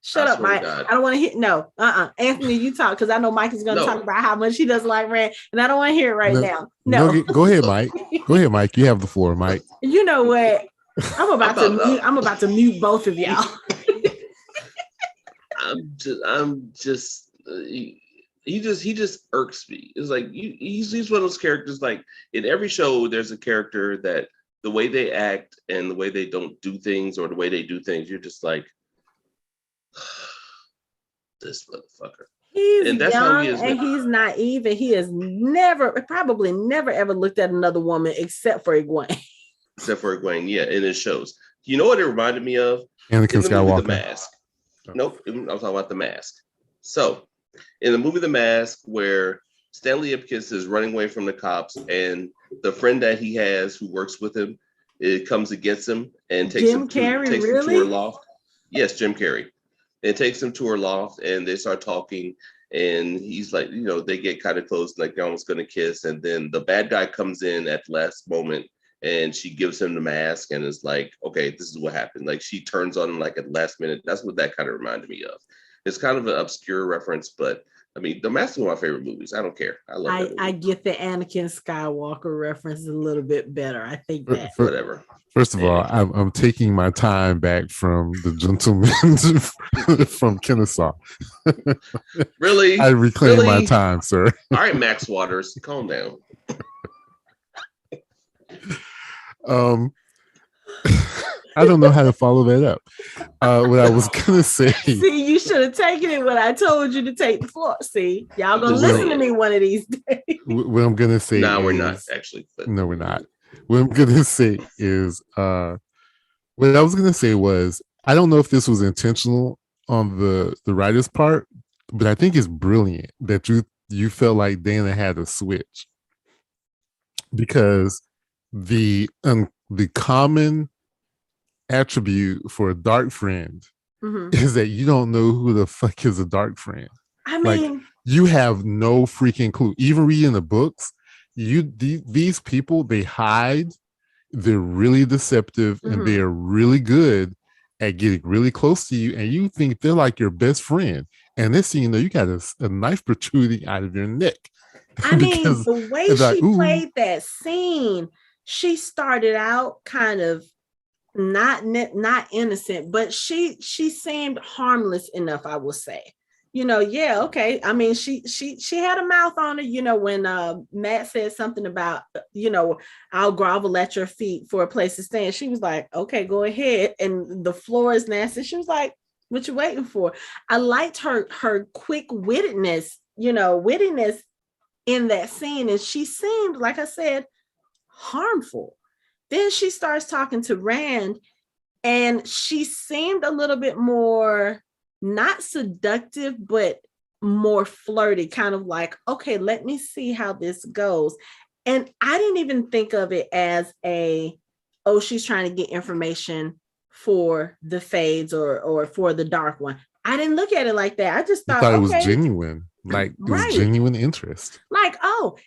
Shut up, Mike. I don't want to hear. No, Anthony, you talk, because I know Mike is going to talk about how much he doesn't like Rand, and I don't want to hear it right now. No, go ahead, Mike. Go ahehed, Mike. You have the floor, Mike. You know what? I'm about to mute both of y'all. I'm just. He just irks me. It's like he's one of those characters. Like in every show, there's a character that the way they act and the way they don't do things, or the way they do things, you're just like, this motherfucker. He's young, how he is, and he's naive, and he has probably never ever looked at another woman except for Egwene. Except for Egwene, yeah, and it shows. You know what it reminded me of? Anakin Skywalker. The Mask. Nope, I'm talking about The Mask. So, in the movie The Mask, where Stanley Ipkiss is running away from the cops, and the friend that he has who works with him, it comes against him and takes him to her loft. Yes, Jim Carrey. It takes him to her loft, and they start talking, and he's like, they get kind of close, like they're almost going to kiss, and then the bad guy comes in at the last moment, and she gives him the mask, and is like, okay, this is what happened. Like she turns on him like at the last minute. That's what that kind of reminded me of. It's kind of an obscure reference, but I mean, The Mask is one of my favorite movies. I don't care. I love that movie. I get the Anakin Skywalker reference a little bit better. I think that. Whatever. First of all, I'm taking my time back from the gentleman from Kennesaw. Really? I reclaim my time, sir. All right, Max Waters, calm down. I don't know how to follow that up. What I was gonna say. See, you should have taken it when I told you to take the floor. See, y'all gonna listen to me one of these days. What I'm gonna say. No, we're not actually. But. No, we're not. What I'm gonna say is, what I was gonna say was, I don't know if this was intentional on the writer's part, but I think it's brilliant that you felt like Dana had a switch, because the common attribute for a dark friend is that you don't know who the fuck is a dark friend. I mean, like, you have no freaking clue. Even reading the books, these people, they hide, they're really deceptive, and they're really good at getting really close to you, and you think they're like your best friend, and this thing, you got a knife protruding out of your neck. I mean, the way she played that scene, she started out kind of not innocent, but she seemed harmless enough, I will say. Yeah, okay. I mean, she had a mouth on her, when Matt said something about, I'll grovel at your feet for a place to stand. She was like, okay, go ahead. And the floor is nasty. She was like, what you waiting for? I liked her quick wittiness in that scene. And she seemed, like I said, harmful. Then she starts talking to Rand, and she seemed a little bit more not seductive, but more flirty, kind of like, okay, let me see how this goes. And I didn't even think of it as she's trying to get information for the Fades or for the Dark One. I didn't look at it like that. I just thought it was genuine. Like, it was genuine interest. Like,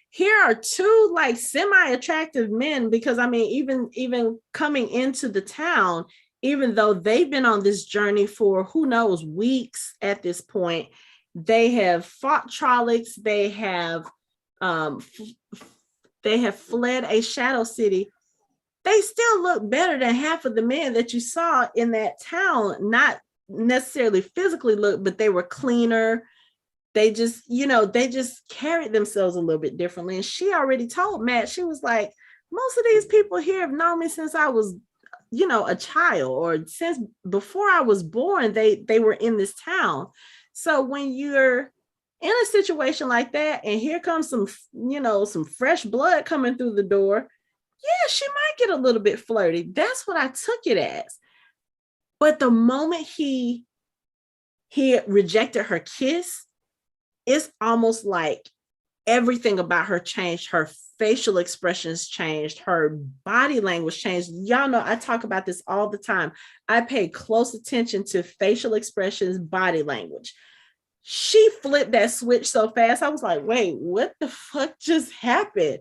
here are two like semi-attractive men, because I mean, even coming into the town, even though they've been on this journey for who knows weeks at this point, they have fought Trollocs, they have fled a shadow city. They still look better than half of the men that you saw in that town. Not necessarily physically look, but they were cleaner. They just, they just carried themselves a little bit differently. And she already told Matt, she was like, most of these people here have known me since I was, a child, or since before I was born, they were in this town. So when you're in a situation like that, and here comes some fresh blood coming through the door, yeah, she might get a little bit flirty. That's what I took it as. But the moment he rejected her kiss, it's almost like everything about her changed. Her facial expressions changed. Her body language changed. Y'all know I talk about this all the time. I pay close attention to facial expressions, body language. She flipped that switch so fast. I was like, wait, what the fuck just happened?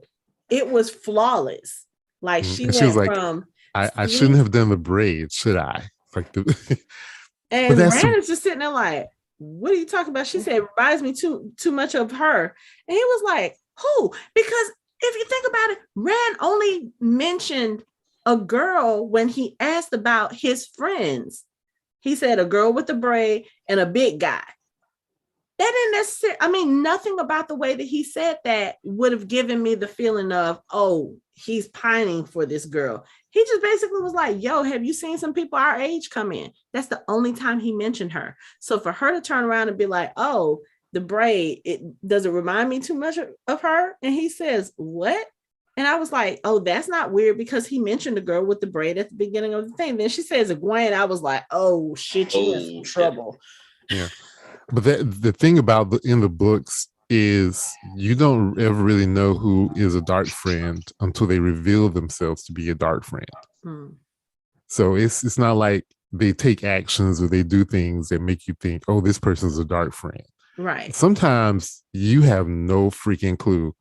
It was flawless. Like, she was like, from I shouldn't have done the braid, should I? Like and Rand is just sitting there like, what are you talking about? She said, reminds me too much of her. And he was like, who? Because if you think about it, Rand only mentioned a girl when he asked about his friends. He said a girl with a braid and a big guy. That didn't necessarily, I mean, nothing about the way that he said that would have given me the feeling of, oh, he's pining for this girl. He just basically was like, yo, have you seen some people our age come in? That's the only time he mentioned her. So for her to turn around and be like, oh, the braid, does it remind me too much of her? And he says, what? And I was like, oh, that's not weird, because he mentioned the girl with the braid at the beginning of the thing. Then she says, Egwene. I was like, oh, shit, you in some trouble. Yeah. But the thing about in the books is you don't ever really know who is a dark friend until they reveal themselves to be a dark friend. So it's not like they take actions or they do things that make you think, oh, this person's a dark friend. Right. Sometimes you have no freaking clue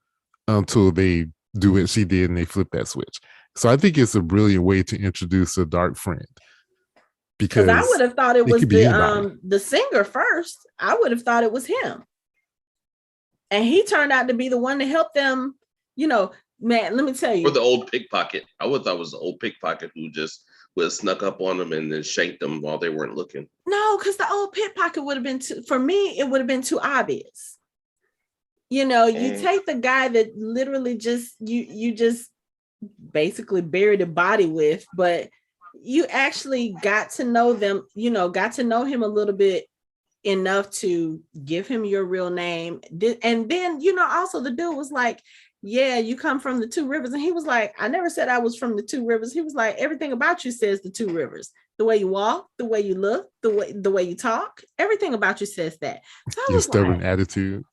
until they do what she did and they flip that switch. So I think it's a brilliant way to introduce a dark friend. Because I would have thought it was the singer first. I would have thought it was him. And he turned out to be the one to help them, man, let me tell you. Or the old pickpocket. I would have thought it was the old pickpocket who just would have snuck up on them and then shanked them while they weren't looking. No, because the old pickpocket would have been for me, it would have been too obvious. You take the guy that literally just, you just basically buried a body with, but you actually got to know them, got to know him a little bit enough to give him your real name. And then, also the dude was like, yeah, you come from the Two Rivers. And he was like, I never said I was from the Two Rivers. He was like, everything about you says the Two Rivers. The way you walk, the way you look, the way you talk, everything about you says that. So your stubborn attitude.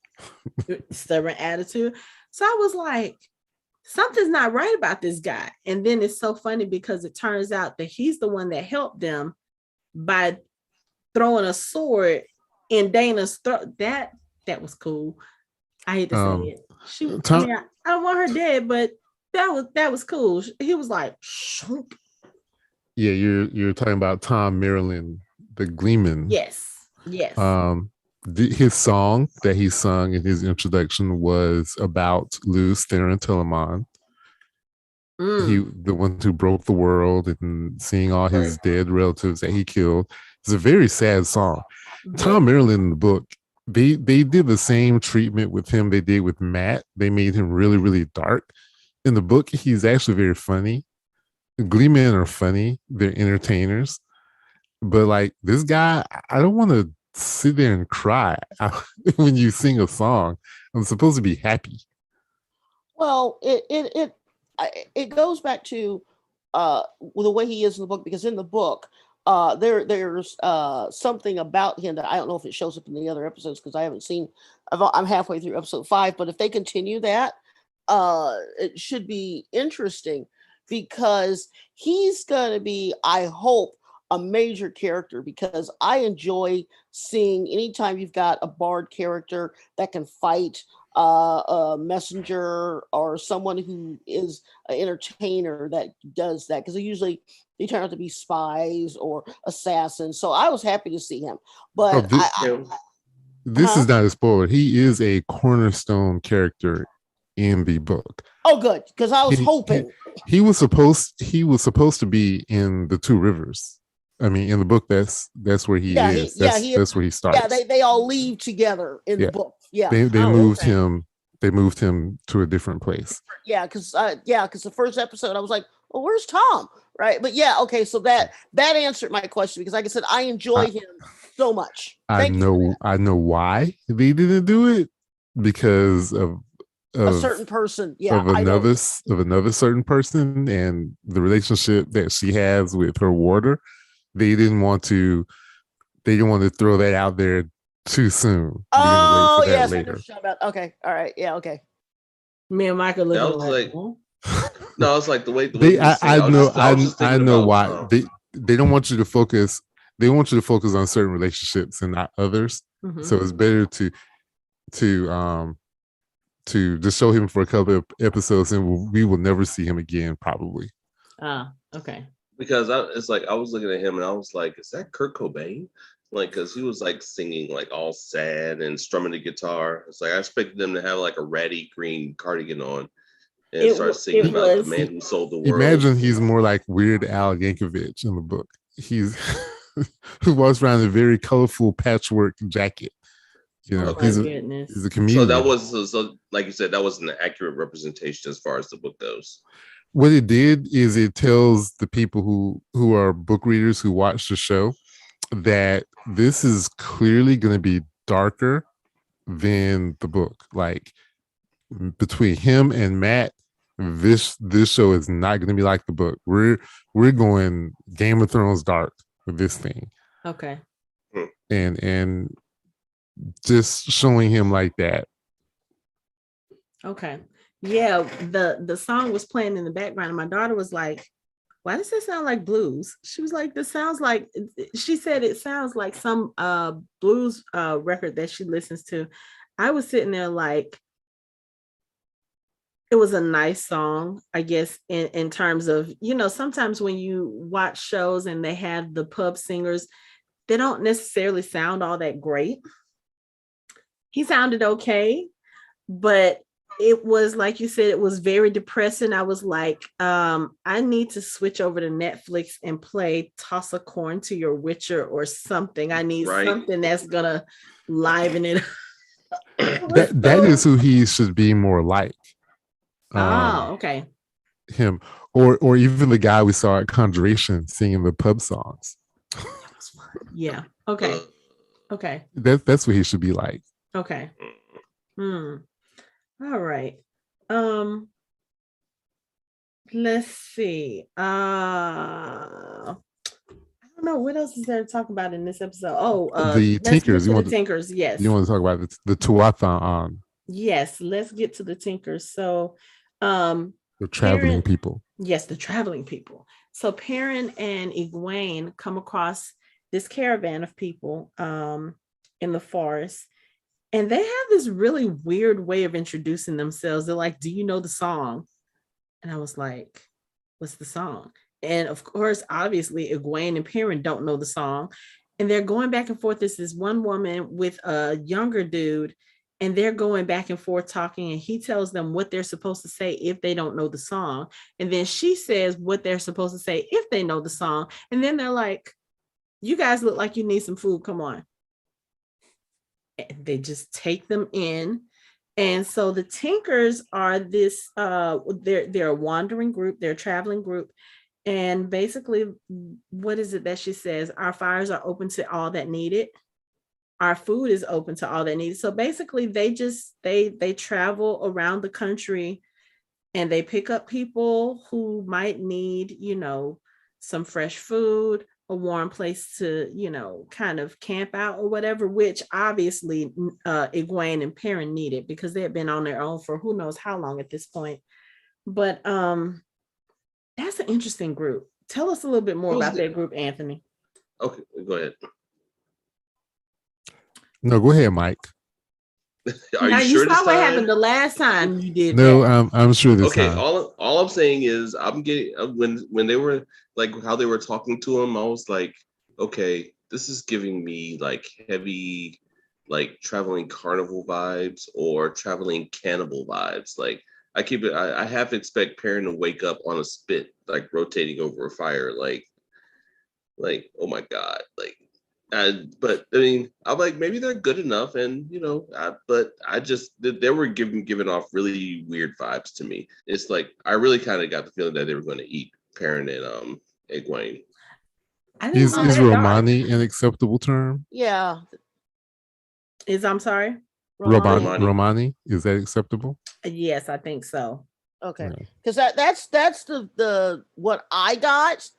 Stubborn attitude. So I was like, something's not right about this guy. And then it's so funny because it turns out that he's the one that helped them by throwing a sword in Dana's throat. That was cool. I hate to say it. I don't want her dead, but that was cool. He was like, shoop. Yeah, you're talking about Tom Maryland, the Gleeman. Yes. His song that he sung in his introduction was about Luz Theron Telemon. He, the one who broke the world and seeing all his dead relatives that he killed. It's a very sad song. Tom Maryland in the book, they did the same treatment with him they did with Matt. They made him really, really dark. In the book, he's actually very funny. Gleemen are funny. They're entertainers. But like this guy, I don't want to sit there and cry when you sing a song. I'm supposed to be happy. Well, it goes back to the way he is in the book, because in the book, there's something about him that I don't know if it shows up in the other episodes, because I haven't seen. I'm halfway through episode 5, but if they continue that, it should be interesting, because he's going to be, I hope, a major character, because I enjoy seeing anytime you've got a bard character that can fight, a messenger or someone who is an entertainer that does that, because they turn out to be spies or assassins. So I was happy to see him, but this is not a spoiler. He is a cornerstone character in the book. Oh, good, because I was hoping he was supposed to be in the Two Rivers. I mean, in the book, that's where he is. That's where he starts. Yeah, they all leave together in the book. Yeah, they moved him. They moved him to a different place. Yeah, because the first episode I was like, well, where's Tom? Right, but yeah, okay. So that answered my question, because like I said, I enjoy him so much. I know why they didn't do it, because of a certain person. Yeah, of another certain person and the relationship that she has with her warder. They didn't want to throw that out there too soon. Oh, yes. Okay. All right. Yeah. Okay. Me and Michael looking like, no, it's like the way I know why they don't want you to focus. They want you to focus on certain relationships and not others. Mm-hmm. So it's better to just show him for a couple of episodes, and we will never see him again, probably. Okay. Because I was looking at him and I was like, is that Kurt Cobain? Like, because he was like singing like all sad and strumming the guitar. It's like I expected them to have like a ratty green cardigan on and start singing about the man who sold the world. Imagine he's more like Weird Al Yankovic in the book. He's who walks around in a very colorful patchwork jacket. You know, he's a comedian. So that was like you said, that wasn't an accurate representation as far as the book goes. What it did is it tells the people who are book readers who watch the show that this is clearly going to be darker than the book. Like between him and Matt, this show is not going to be like the book. We're going Game of Thrones dark with this thing. Okay. And just showing him like that. Okay. Yeah, the song was playing in the background, and my daughter was like, why does it sound like blues? She was like, this sounds like, she said it sounds like some blues record that she listens to. I was sitting there like, it was a nice song, I guess, in terms of, you know, sometimes when you watch shows and they have the pub singers, they don't necessarily sound all that great. He sounded okay, but it was, like you said, it was very depressing. I was like, I need to switch over to Netflix and play Toss a Coin to Your Witcher or something. I need something that's gonna liven it up. That is who he should be more like. Okay. Him, or even the guy we saw at Conjuration singing the pub songs. That was fun. Yeah. Okay. Okay. That's what he should be like. Okay. All right. Let's see. I don't know what else is there to talk about in this episode. The Tinkers. The Tinkers, yes. You want to talk about the Tuatha? Yes, let's get to the Tinkers. So the traveling people. Yes, the traveling people. So Perrin and Egwene come across this caravan of people in the forest. And they have this really weird way of introducing themselves. They're like, do you know the song? And I was like, what's the song? And of course, obviously, Egwene and Perrin don't know the song. And they're going back and forth. This is one woman with a younger dude, and they're going back and forth talking. And he tells them what they're supposed to say if they don't know the song. And then she says what they're supposed to say if they know the song. And then they're like, you guys look like you need some food. Come on. And they just take them in. And so the Tinkers are this, they're a wandering group, they're a traveling group. And basically, what is it that she says? Our fires are open to all that need it. Our food is open to all that need it. So basically, they travel around the country and they pick up people who might need, some fresh food, a warm place to, kind of camp out or whatever, which obviously Egwene and Perrin needed because they had been on their own for who knows how long at this point. But that's an interesting group. Tell us a little bit more about that group, Anthony. Okay, go ahead. No, go ahead, Mike. Are now, you sure you saw this what time? happened the last time you did No, that. I'm sure this Okay, time. all I'm saying is I'm getting when they were like how they were talking to him, I was like, okay, this is giving me like heavy like traveling carnival vibes or traveling cannibal vibes. Like I have to expect Perrin to wake up on a spit, like rotating over a fire, like oh my god, like. But I mean, I'm like maybe they're good enough, and but I just they were giving off really weird vibes to me. It's like I really kind of got the feeling that they were going to eat Perrin and Egwene. Is Romani an acceptable term? Yeah. I'm sorry? Romani, is that acceptable? Yes, I think so. Okay, because that's the what I got,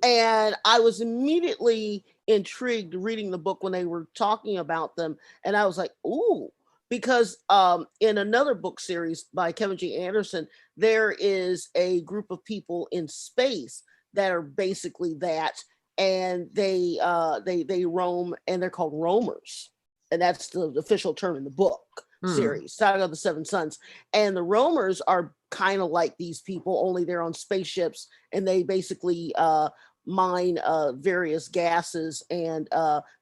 and I was immediately intrigued reading the book when they were talking about them, and I was like, ooh, because in another book series by Kevin G. Anderson, there is a group of people in space that are basically that, and they roam, and they're called roamers, and that's the official term in the book series, Saga of the Seven Suns. And the roamers are kind of like these people, only they're on spaceships, and they basically mine various gases and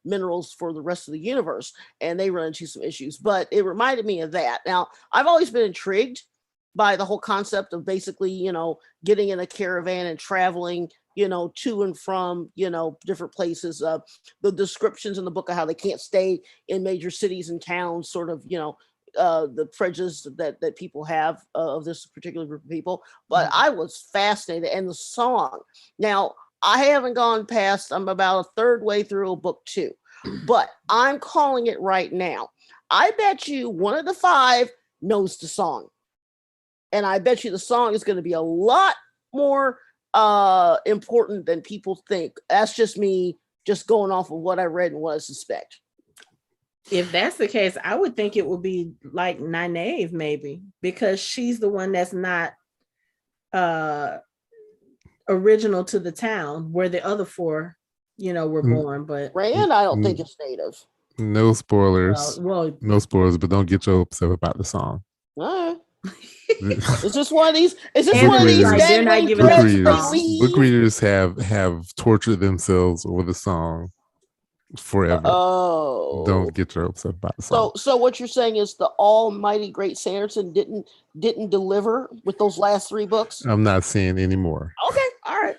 minerals for the rest of the universe, and they run into some issues. But it reminded me of that. Now, I've always been intrigued by the whole concept of basically, getting in a caravan and traveling, to and from, different places. The descriptions in the book of how they can't stay in major cities and towns, sort of, the prejudice that people have of this particular group of people. But I was fascinated. And the song, now I haven't gone past, I'm about a third way through book 2, but I'm calling it right now. I bet you one of the 5 knows the song. And I bet you the song is going to be a lot more important than people think. That's just me just going off of what I read and what I suspect. If that's the case, I would think it would be like Nynaeve, maybe, because she's the one that's not original to the town where the other 4, were born. But Rand, I don't think it's native. No spoilers. No spoilers, but don't get your hopes up about the song. All right. It's just one of these. It's just one of these. Like, they're not giving book readers have tortured themselves over the song forever. Oh, don't get your hopes up about the song. So what you're saying is the almighty great Sanderson didn't deliver with those last 3 books? I'm not saying anymore. Okay, all right.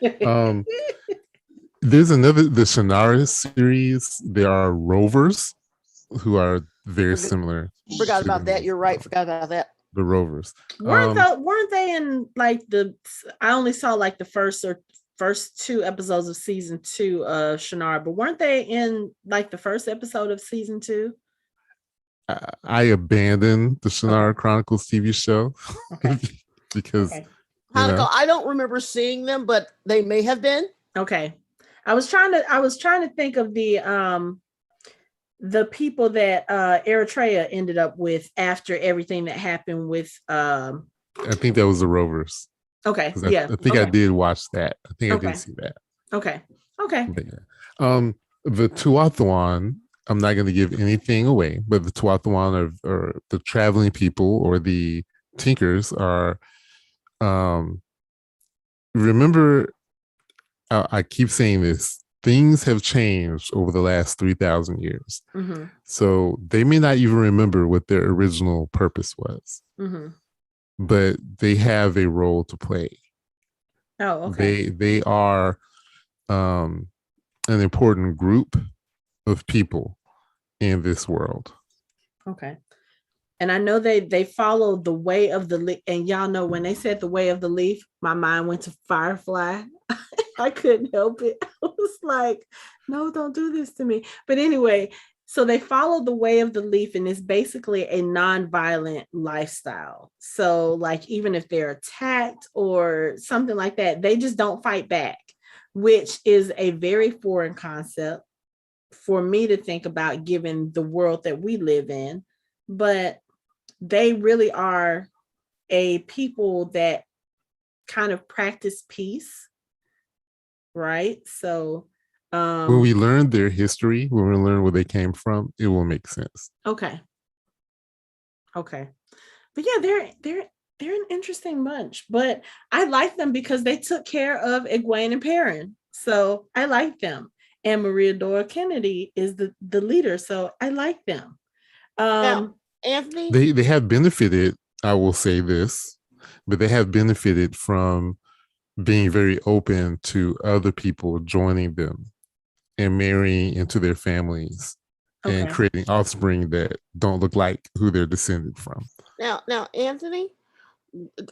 There's the Shannara series. There are rovers who are very similar. Forgot about that. You're right. Forgot about that. The rovers weren't they in like I only saw like the first 2 episodes of season 2 of Shannara, but weren't they in like the first episode of season 2? I abandoned the Shannara Chronicles TV show because I don't remember seeing them, but they may have been. Okay, I was trying to think of the people that Eritrea ended up with after everything that happened with I think that was the rovers. Okay. I think I did watch that. I think I did see that. Okay. But, the Tuatha'an I'm not going to give anything away, but the Tuathalan or the traveling people or the Tinkers are. Remember, I keep saying this. Things have changed over the last 3,000 years. Mm-hmm. So they may not even remember what their original purpose was, but they have a role to play. Oh, okay. They are an important group of people in this world. Okay. And I know they follow the way of the leaf. And y'all know when they said the way of the leaf, my mind went to Firefly. I couldn't help it. I was like, no, don't do this to me. But anyway, so they follow the way of the leaf, and it's basically a non-violent lifestyle. So, like, even if they're attacked or something like that, they just don't fight back, which is a very foreign concept for me to think about given the world that we live in. But they really are a people that kind of practice peace, right? So when we learn their history, when we learn where they came from, it will make sense. Okay. But yeah, they're an interesting bunch, but I like them because they took care of Egwene and Perrin. So I like them. And Maria Dora Kennedy is the leader, so I like them. Now, Anthony, they have benefited, I will say this, but they have benefited from being very open to other people joining them and marrying into their families and creating offspring that don't look like who they're descended from. Now, Anthony,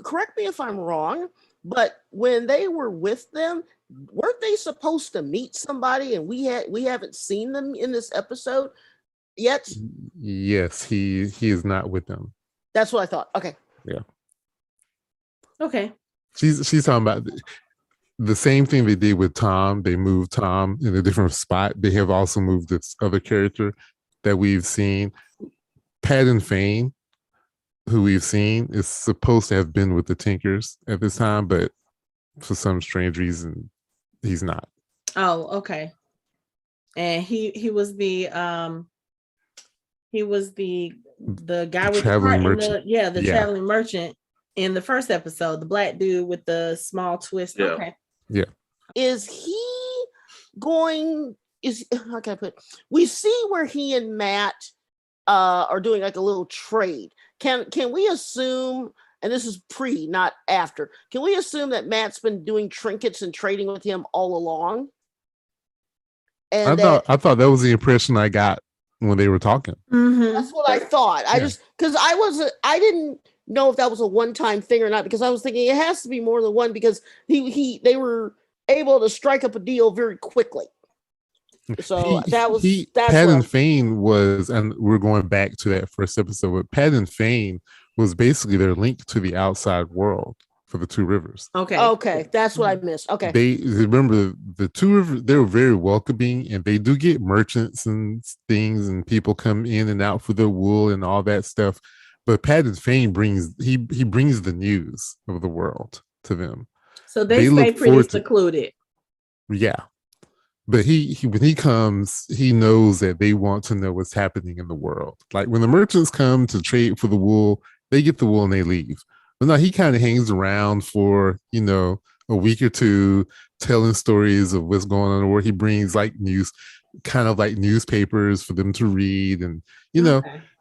correct me if I'm wrong, but when they were with them, weren't they supposed to meet somebody, and we haven't seen them in this episode yet? Yes, he is not with them. That's what I thought. Okay. Yeah. Okay. She's talking about the same thing they did with Tom. They moved Tom in a different spot. They have also moved this other character that we've seen. Padan Fain, who we've seen, is supposed to have been with the Tinkers at this time, but for some strange reason, he's not. Oh, okay. And he was the guy with the traveling merchant. The traveling merchant in the first episode, the black dude with the small twist. Yeah. Okay. Yeah. Is he going? How can I put? We see where he and Matt are doing like a little trade. Can we assume? And this is pre, not after. Can we assume that Matt's been doing trinkets and trading with him all along? And I thought that was the impression I got when they were talking. Mm-hmm. That's what I thought. I just because I didn't know if that was a one-time thing or not, because I was thinking it has to be more than one, because they were able to strike up a deal very quickly. So Padan Fain was, and we're going back to that first episode, but Padan Fain was basically their link to the outside world for the Two Rivers. Okay, that's what I missed. Okay, they remember the Two Rivers. They were very welcoming, and they do get merchants and things, and people come in and out for their wool and all that stuff. But Padan Fain brings the news of the world to them. So they stay pretty secluded. Yeah. But he when he comes, he knows that they want to know what's happening in the world. Like when the merchants come to trade for the wool, they get the wool and they leave. But now he kind of hangs around for, a week or two, telling stories of what's going on in the world. He brings like newspapers for them to read, and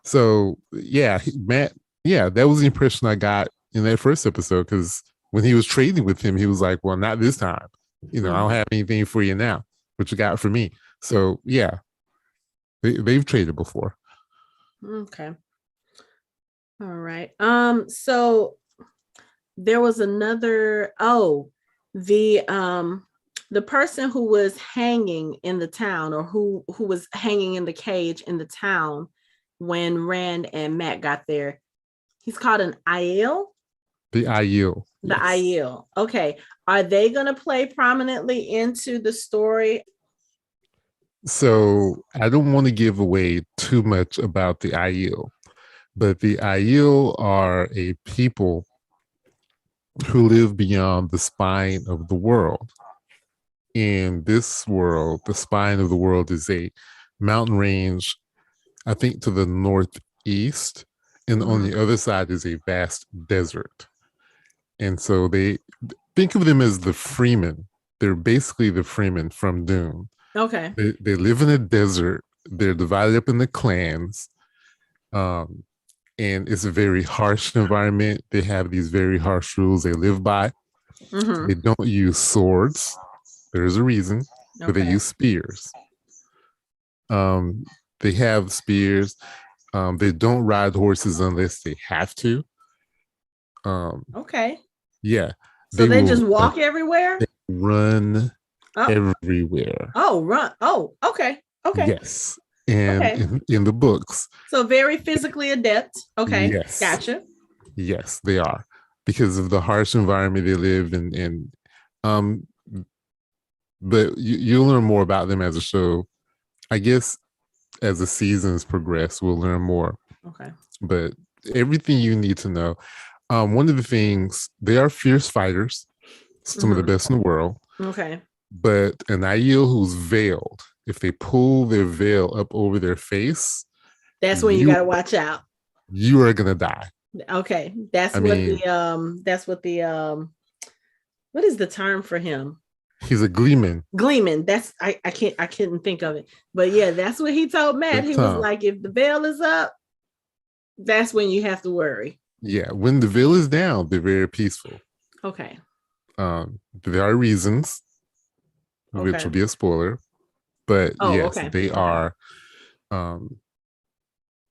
So Matt, that was the impression I got in that first episode, because when he was trading with him, he was like, well, not this time. I don't have anything for you now. What you got for me? So they've traded before. Okay. All right. So there was another. The person who was hanging in the town, or who was hanging in the cage in the town when Rand and Matt got there. He's called an Aiel. The Aiel. The Aiel. Okay. Are they going to play prominently into the story? So I don't want to give away too much about the Aiel, but the Aiel are a people who live beyond the spine of the world. In this world, the spine of the world is a mountain range, I think to the northeast, and on the other side is a vast desert. And so they think of them as the Freemen. They're basically the Freemen from Dune. Okay. They live in a desert. They're divided up into clans. And it's a very harsh environment. They have these very harsh rules they live by. They don't use swords. There's a reason, but they use spears. They have spears. They don't ride horses unless they have to. Okay. Yeah. So they just walk everywhere? They run everywhere. Oh, run. Oh, okay. Okay. Yes. And in the books. So very physically adept. Okay. Yes. Gotcha. Yes, they are. Because of the harsh environment they live in. But you'll learn more about them as a show. I guess as the seasons progress, we'll learn more. Okay. But everything you need to know. One of the things, they are fierce fighters, some of the best in the world. Okay. But an Aiel who's veiled, if they pull their veil up over their face, that's when you gotta watch out. You are gonna die. Okay. That's what what is the term for him? He's a gleeman. Gleeman. That's I couldn't think of it. But yeah, that's what he told Matt. He was like, if the veil is up, that's when you have to worry. Yeah, when the veil is down, they're very peaceful. Okay. There are reasons, which will be a spoiler, but they are.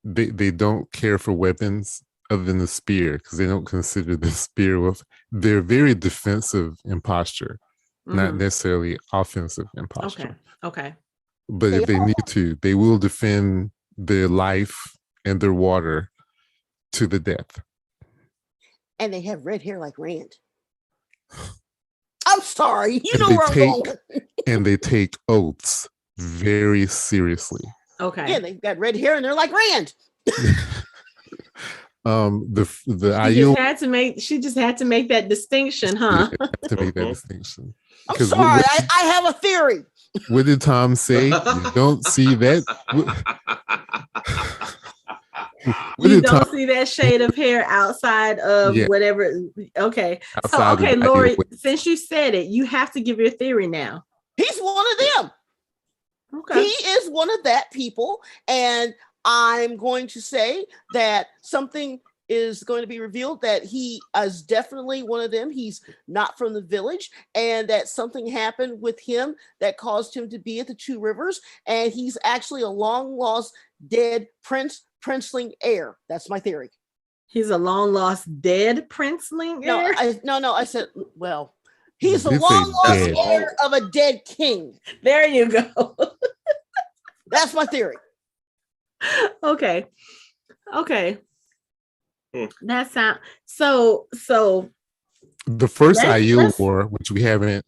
They don't care for weapons other than the spear because they don't consider the spear. They're very defensive in posture, not necessarily offensive in posture. Okay. But if they need to, they will defend their life and their water to the death. And they have red hair like Rand. I'm sorry. You know where I'm going. And they take oaths very seriously. Okay. Yeah, they've got red hair and they're like Rand. She just had to make that distinction, huh? To make that distinction. I'm sorry. I have a theory. What did Tom say? You don't see that. You don't see that shade of hair outside of whatever. Okay. So, Lori, since you said it, you have to give your theory now. He's one of them. Okay. He is one of that people. And I'm going to say that something is going to be revealed that he is definitely one of them. He's not from the village, and that something happened with him that caused him to be at the Two Rivers. And he's actually a long lost dead princeling heir. That's my theory. He's a long lost dead princeling heir? I said, well, he's a long lost heir of a dead king. There you go. That's my theory. Okay. That sounds so the first Aiel War, which we haven't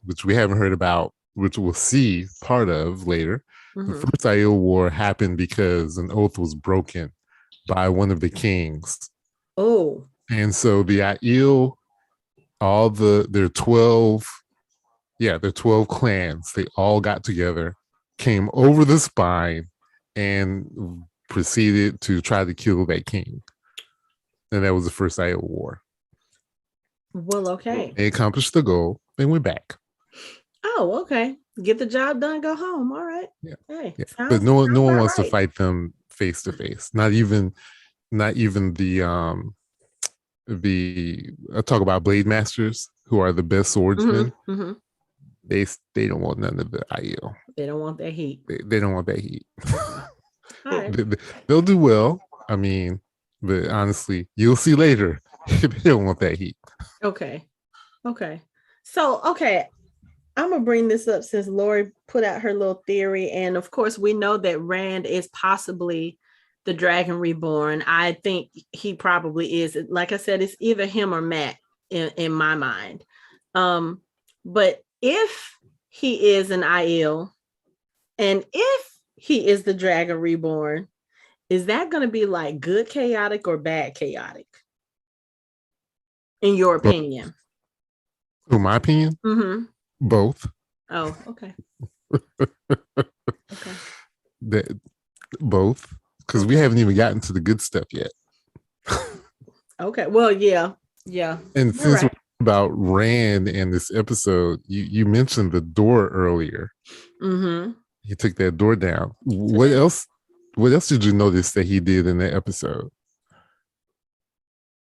heard about, which we'll see part of later. The first Aiel War happened because an oath was broken by one of the kings. Oh. And so the Aiel, their 12 clans, they all got together, came over the spine, and proceeded to try to kill that king. And that was the first Aiel War. Well, okay. They accomplished the goal. They went back. Oh, okay. Get the job done, go home. All right. Yeah. Hey, yeah. But no one wants to fight them face to face. Not even the I talk about blade masters who are the best swordsmen. They don't want none of the Aiel. They don't want that heat. They don't want that heat. Right. They'll do well. I mean, but honestly, you'll see later. They don't want that heat. Okay. So, I'm gonna bring this up since Lori put out her little theory, and of course, we know that Rand is possibly the Dragon Reborn. I think he probably is. Like I said, it's either him or Matt in my mind. But if he is an Aiel, and if he is the Dragon Reborn, is that going to be like good chaotic or bad chaotic? In your opinion? In my opinion? Both. Oh, okay. Both, because we haven't even gotten to the good stuff yet. Okay. Well, yeah. And You're since right. we're about Rand and this episode, you mentioned the door earlier. Mm-hmm. He took that door down. What else? What else did you notice that he did in that episode?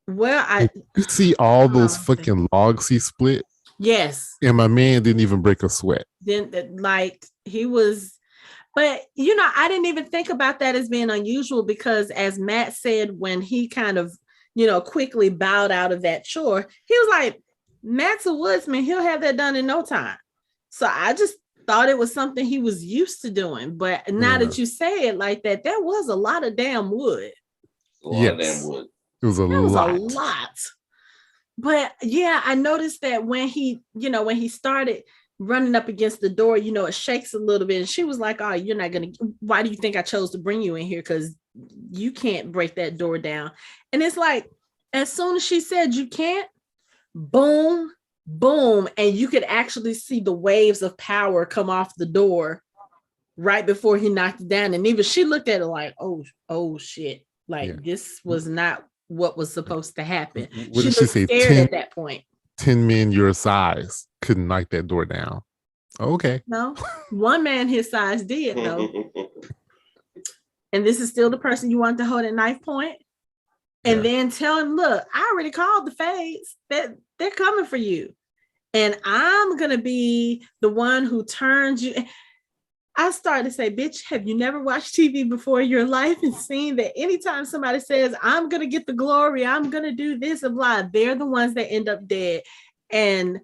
Well, You see all those fucking logs he split, yes. and my man didn't even break a sweat. Then, like, he was, but you know, I didn't even think about that as being unusual because, as Matt said, when he kind of, you know, quickly bowed out of that chore, he was like, Matt's a woodsman, he'll have that done in no time. So I just thought it was something he was used to doing. But now that you say it like that, there was a lot of damn wood. A lot of damn wood. It was a lot. But yeah, I noticed that when he, you know, when he started running up against the door, you know, it shakes a little bit. And she was like, oh, you're not going to, why do you think I chose to bring you in here? Because you can't break that door down. And it's like, as soon as she said you can't, boom, boom. And you could actually see the waves of power come off the door right before he knocked it down. And even she looked at it like, oh shit. Like this was not what was supposed to happen. What did she say? Scared at that point. 10 men your size couldn't knock that door down. Okay. No, one man his size did though. And this is still the person you want to hold at knife point. And then tell him, look, I already called the fades that they're coming for you. And I'm going to be the one who turns you. I started to say, bitch, have you never watched TV before in your life and seen that anytime somebody says, I'm going to get the glory, I'm going to do this and blah, they're the ones that end up dead. And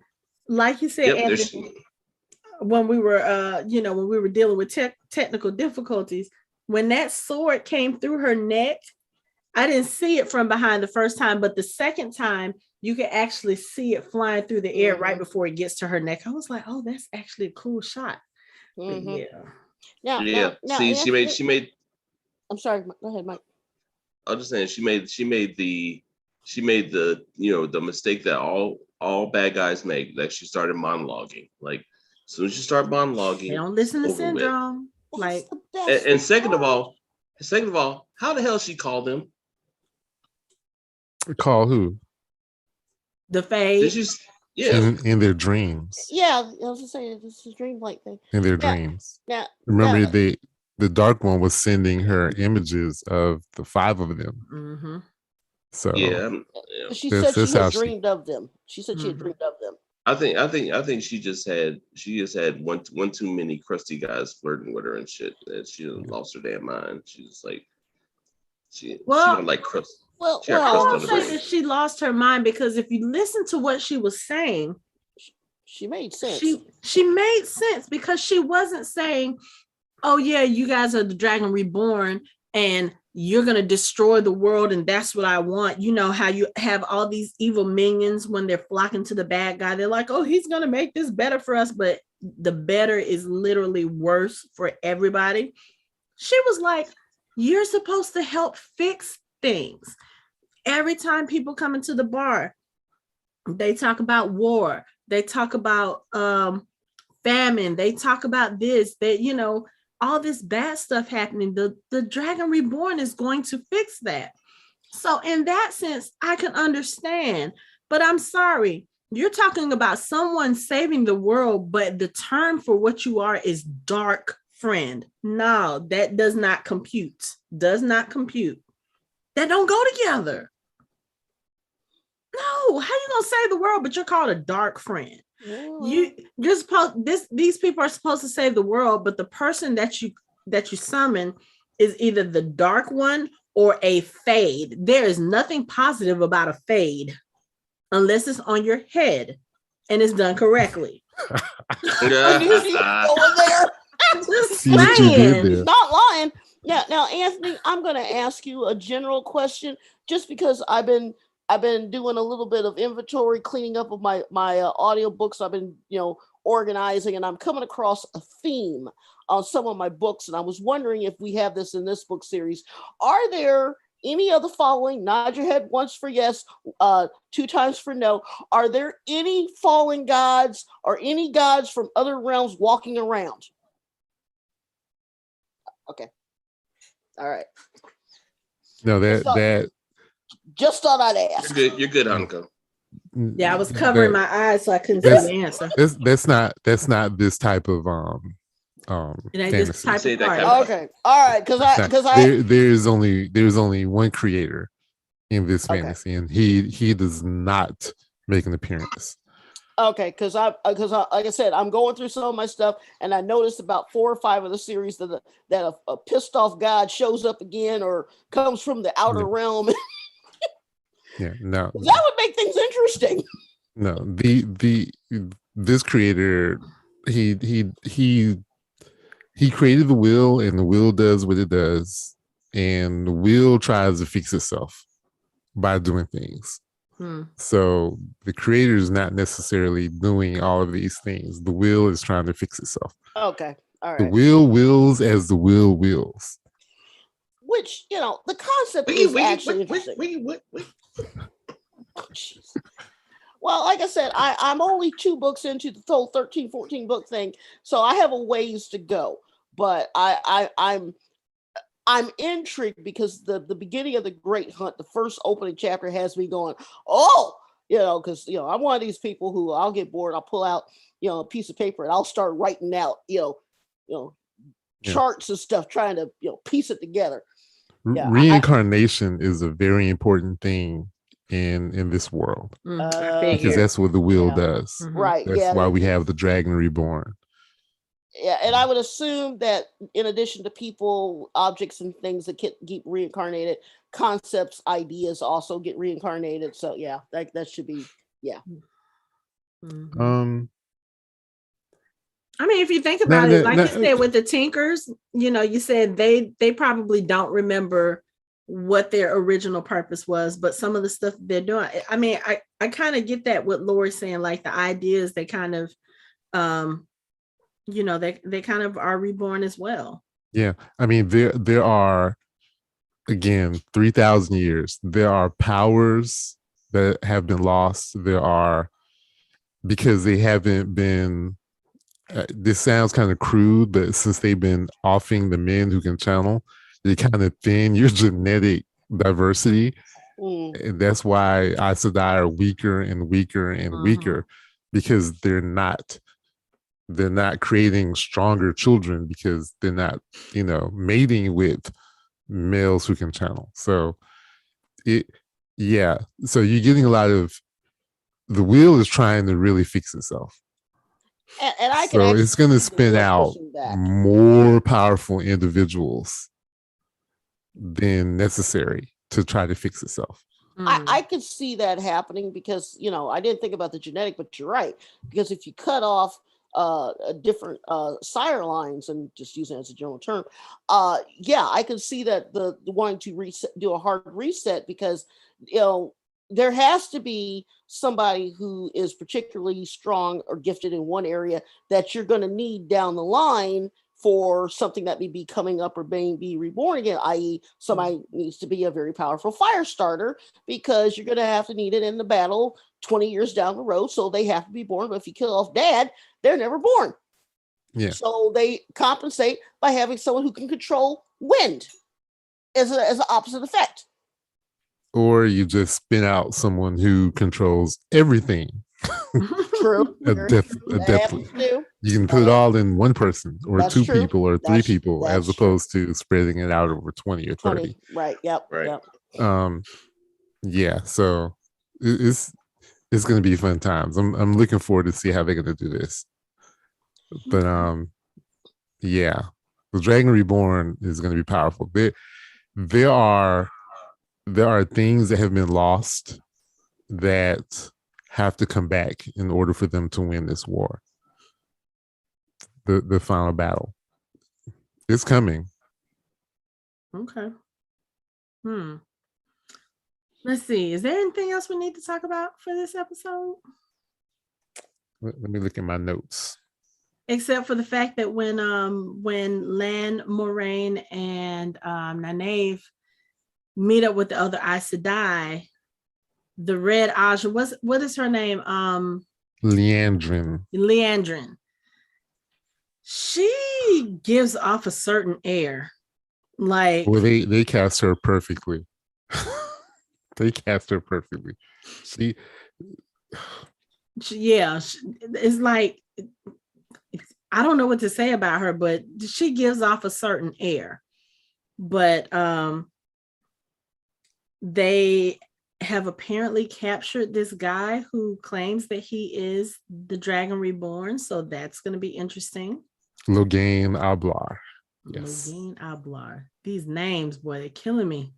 like you said, Anthony, when we were, when we were dealing with technical difficulties, when that sword came through her neck, I didn't see it from behind the first time, but the second time you could actually see it flying through the air right before it gets to her neck. I was like, oh, that's actually a cool shot. Now, see, she made. I'm sorry. Go ahead, Mike. I was just saying she made the the mistake that all bad guys make. Like she started monologuing. Like as soon as you start monologuing, they don't listen to Syndrome. Like, and second of all, how the hell she called them? Call who? The Fae. In their dreams. Yeah, I was just saying this is a dreamlike thing. In their dreams. Yeah. Remember the dark one was sending her images of the 5 of them. Mm-hmm. So she said she had dreamed of them. She said she had dreamed of them. I think she just had one too many crusty guys flirting with her and shit. That she lost her damn mind. She's like she don't like crust. Well, I won't say that she lost her mind because if you listen to what she was saying, she made sense. She made sense because she wasn't saying, "Oh yeah, you guys are the Dragon Reborn and you're gonna destroy the world and that's what I want." You know how you have all these evil minions when they're flocking to the bad guy. They're like, "Oh, he's gonna make this better for us," but the better is literally worse for everybody. She was like, "You're supposed to help fix things." Every time people come into the bar, they talk about war, they talk about famine, they talk about this, that all this bad stuff happening. The Dragon Reborn is going to fix that. So in that sense, I can understand, but I'm sorry, you're talking about someone saving the world, but the term for what you are is dark friend. No, that does not compute. That don't go together. No, how you gonna save the world, but you're called a dark friend? You're supposed these people are supposed to save the world, but the person that you summon is either the dark one or a fade. There is nothing positive about a fade unless it's on your head and it's done correctly. Not lying. Now, Anthony, I'm going to ask you a general question, just because I've been doing a little bit of inventory, cleaning up of my audiobooks. I've been, organizing, and I'm coming across a theme on some of my books. And I was wondering if we have this in this book series. Are there any of the following? Nod your head once for yes, 2 times for no. Are there any fallen gods or any gods from other realms walking around? Okay. All right. No, that just thought I'd ask. You're good, Anko. Yeah, I was covering my eyes so I couldn't see the answer. That's not this type of it ain't this type of party. Okay, all right, because there's only one creator in this fantasy, and he does not make an appearance. Okay, because like I said, I'm going through some of my stuff, and I noticed about 4 or 5 of the series that a pissed off god shows up again or comes from the outer realm. Yeah, no, that would make things interesting. No, this creator, he created the wheel, and the wheel does what it does, and the wheel tries to fix itself by doing things. So the creator is not necessarily doing all of these things. The wheel is trying to fix itself. Okay, all right. The wheel wills as the wheel wills. Which, the concept is actually interesting. Wait. Oh, jeez. Well, like I said, I'm only 2 books into the whole 13, 14 book thing, so I have a ways to go. But I'm intrigued because the beginning of the Great Hunt, the first opening chapter, has me going, because I'm one of these people who I'll get bored, I'll pull out a piece of paper and I'll start writing out charts and stuff, trying to piece it together. Yeah, reincarnation is a very important thing in this world, because that's what the wheel does. Right. That's why we have the Dragon Reborn. Yeah, and I would assume that in addition to people, objects, and things that get reincarnated, concepts, ideas also get reincarnated. So yeah, that should be I mean, if you think about it, like you said with the Tinkers, you said they probably don't remember what their original purpose was, but some of the stuff they're doing, I mean, I kind of get that what Lori's saying, like the ideas, they kind of they kind of are reborn as well. Yeah, I mean, there are, again, 3,000 years. There are powers that have been lost. There are, because they haven't been. This sounds kind of crude, but since they've been offing the men who can channel, they kind of thin your genetic diversity, and that's why Aes Sedai are weaker and weaker and weaker, because they're not creating stronger children, because they're not mating with males who can channel. So so you're getting a lot of, the wheel is trying to really fix itself, and I can, so it's going to spin out more powerful individuals than necessary to try to fix itself. I could see that happening because I didn't think about the genetic, but you're right, because if you cut off different sire lines, and just using it as a general term, I can see that the wanting to do a hard reset, because there has to be somebody who is particularly strong or gifted in one area that you're going to need down the line for something that may be coming up or be reborn again, i.e. somebody needs to be a very powerful fire starter, because you're going to have to need it in the battle 20 years down the road, so they have to be born. But if you kill off dad, they're never born. Yeah. So they compensate by having someone who can control wind as an opposite effect. Or you just spin out someone who controls everything. True. You can put it all in one person, or That's 2 true. people, or 3 people, that's as opposed to spreading it out over 20 or 30. Right. Yep. Right. Yep. So it's going to be fun times. I'm looking forward to see how they're going to do this. But the Dragon Reborn is going to be powerful. There are things that have been lost that have to come back in order for them to win this war. The final battle. It's coming. Okay. Let's see. Is there anything else we need to talk about for this episode? Let me look at my notes. Except for the fact that when Lan, Moraine, and Nynaeve meet up with the other Aes Sedai, the Red Aja, what is her name? Leandrin. She gives off a certain air. Like, well, they cast her perfectly. They cast her perfectly. She, yeah, it's like, I don't know what to say about her, but she gives off a certain air. But they have apparently captured this guy who claims that he is the Dragon Reborn, so that's going to be interesting. Logain Ablar. Yes. Logain Ablar. These names, boy, they're killing me.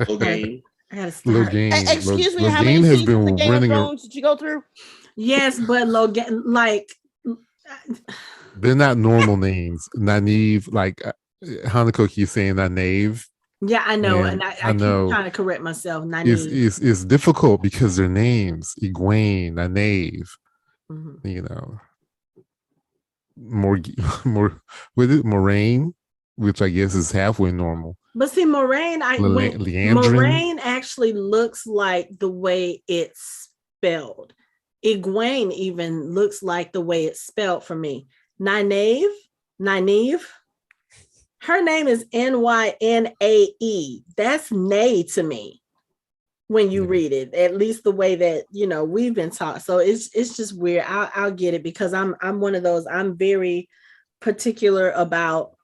Okay. I gotta start. Logain. Excuse me, Logain how many has seasons been of Game of running. Thrones did you go through? Yes, but Logain, like, they're not normal names. Nynaeve, like Hanako keeps saying Nynaeve. Yeah, I know, and I know keep trying to correct myself. It's difficult because their names, Egwene, Nynaeve, mm-hmm. you know, more with it, Moraine, which I guess is halfway normal. But see, Moraine, Moraine actually looks like the way it's spelled. Egwene even looks like the way it's spelled for me. Nynaeve, her name is Nynae. That's Nay to me when you read it, at least the way that, you know, we've been taught. So it's just weird. I'll get it because I'm one of those, I'm very particular about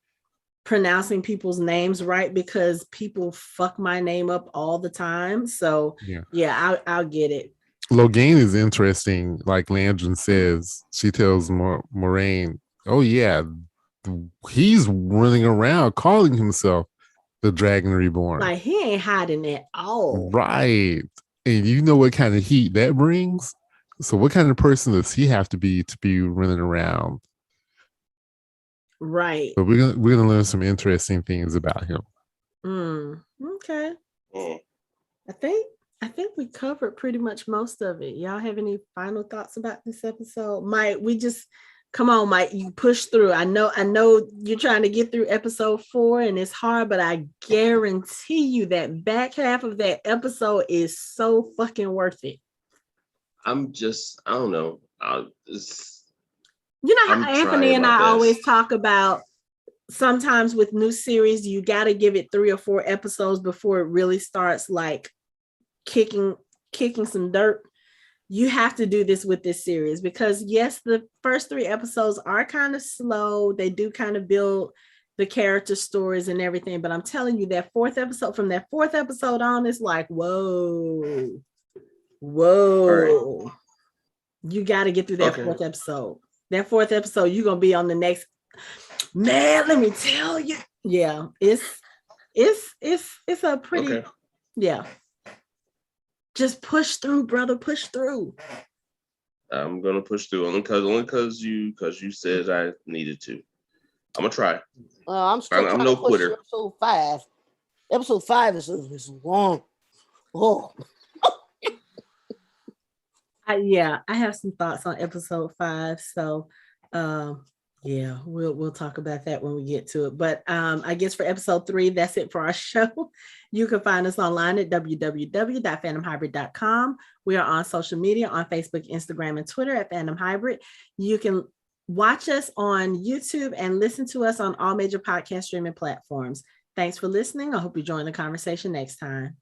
pronouncing people's names right because people fuck my name up all the time. So yeah, I'll get it. Logain is interesting. Like Landon says, she tells Moraine, oh yeah, he's running around calling himself the Dragon Reborn. Like he ain't hiding at all. Right. And you know what kind of heat that brings? So what kind of person does he have to be running around? Right. But we're gonna learn some interesting things about him. Okay. I think we covered pretty much most of it. Y'all have any final thoughts about this episode? Mike, come on, Mike, you push through. I know you're trying to get through episode 4 and it's hard, but I guarantee you that back half of that episode is so fucking worth it. I don't know. You know how Anthony and I always talk about sometimes with new series, you got to give it 3 or 4 episodes before it really starts like kicking some dirt. You have to do this with this series because yes, the first 3 episodes are kind of slow. They do kind of build the character stories and everything, but I'm telling you that 4th episode, from that 4th episode on, it's like, whoa. Right. You got to get through that 4th episode. That 4th episode, you're going to be on the next, man, let me tell you. Yeah, it's a pretty, yeah. Just push through, brother. Push through. I'm gonna push through only because you said I needed to. I'm gonna try. I'm no quitter. Episode 5. Episode 5 is long. Oh. I have some thoughts on episode 5. So, yeah, we'll talk about that when we get to it. But I guess for episode 3, that's it for our show. You can find us online at www.fandomhybrid.com. We are on social media on Facebook, Instagram, and Twitter at Fandom Hybrid. You can watch us on YouTube and listen to us on all major podcast streaming platforms. Thanks for listening. I hope you join the conversation next time.